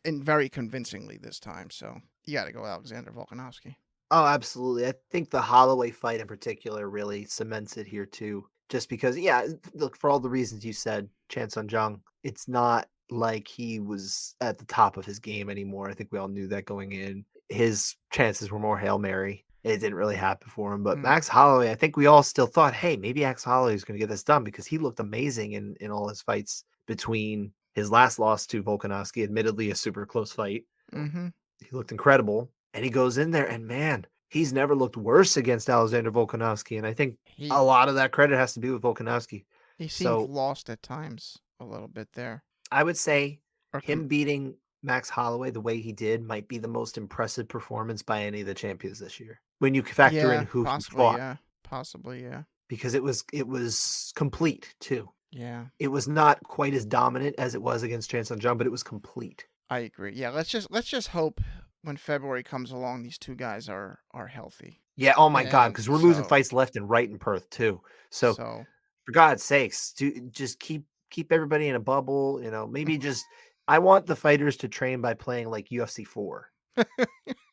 and very convincingly this time. So you got to go Alexander Volkanovski. Oh, absolutely. I think the Holloway fight in particular really cements it here too. Just because, yeah, look, for all the reasons you said, Chan Sung Jung, it's not like he was at the top of his game anymore. I think we all knew that going in. His chances were more Hail Mary. It didn't really happen for him. But Mm. Max Holloway, I think we all still thought, hey, maybe Max Holloway is going to get this done because he looked amazing in all his fights between his last loss to Volkanovski, admittedly a super close fight. Mm-hmm. He looked incredible. And he goes in there and man, he's never looked worse against Alexander Volkanovski. And I think He a lot of that credit has to be with Volkanovski. he seemed So lost at times a little bit there. I would say Or him beating Max Holloway the way he did might be the most impressive performance by any of the champions this year. When you factor in yeah, who he possibly, fought, yeah, possibly, yeah, because it was complete too. yeah. It was not quite as dominant as it was against Chan Sung Jung, but it was complete. I agree. Yeah, let's just hope when February comes along, these two guys are healthy. Yeah, oh my God, And because we're losing so fights left and right in Perth too. So so for God's sakes, just keep everybody in a bubble. Maybe just I want the fighters to train by playing like UFC 4.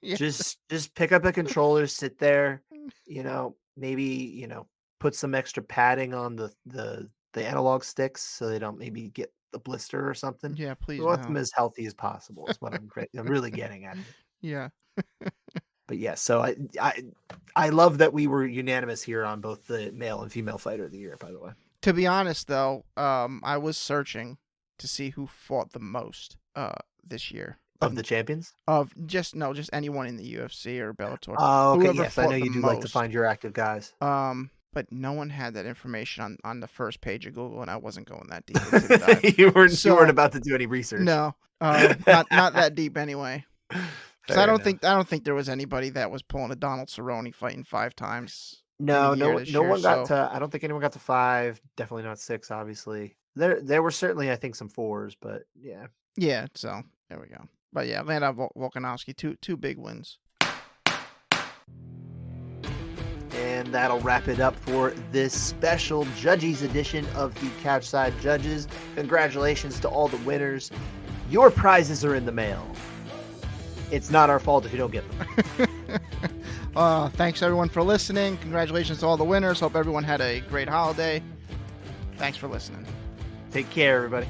yeah. Just pick up a controller, sit there, maybe, put some extra padding on the analog sticks so they don't maybe get the blister or something. Yeah, We please want them no. as healthy as possible is what I'm really getting at here. Yeah. But yeah, so I love that we were unanimous here on both the male and female fighter of the year, by the way. To be honest though, I was searching to see who fought the most this year. Of the champions? Of just anyone in the UFC or Bellator. Oh, okay. Whoever Yes, I fought know the you do like to most. find your active guys. But no one had that information on the first page of Google, and I wasn't going that deep into the dive. you weren't So- about to do any research. No, not that deep anyway. Because I Fair don't enough. think there was anybody that was pulling a Donald Cerrone fighting 5 times. No, in a year no, this no year, one got so- to. I don't think anyone got to 5. Definitely not 6. Obviously, there were certainly, I think, some 4s, but yeah. Yeah, so there we go. But yeah, Atlanta Volkanovski, two big wins. And that'll wrap it up for this special Judgies edition of the Couchside Judges. Congratulations to all the winners. Your prizes are in the mail. It's not our fault if you don't get them. Thanks everyone for listening. Congratulations to all the winners. Hope everyone had a great holiday. Thanks for listening. Take care, everybody.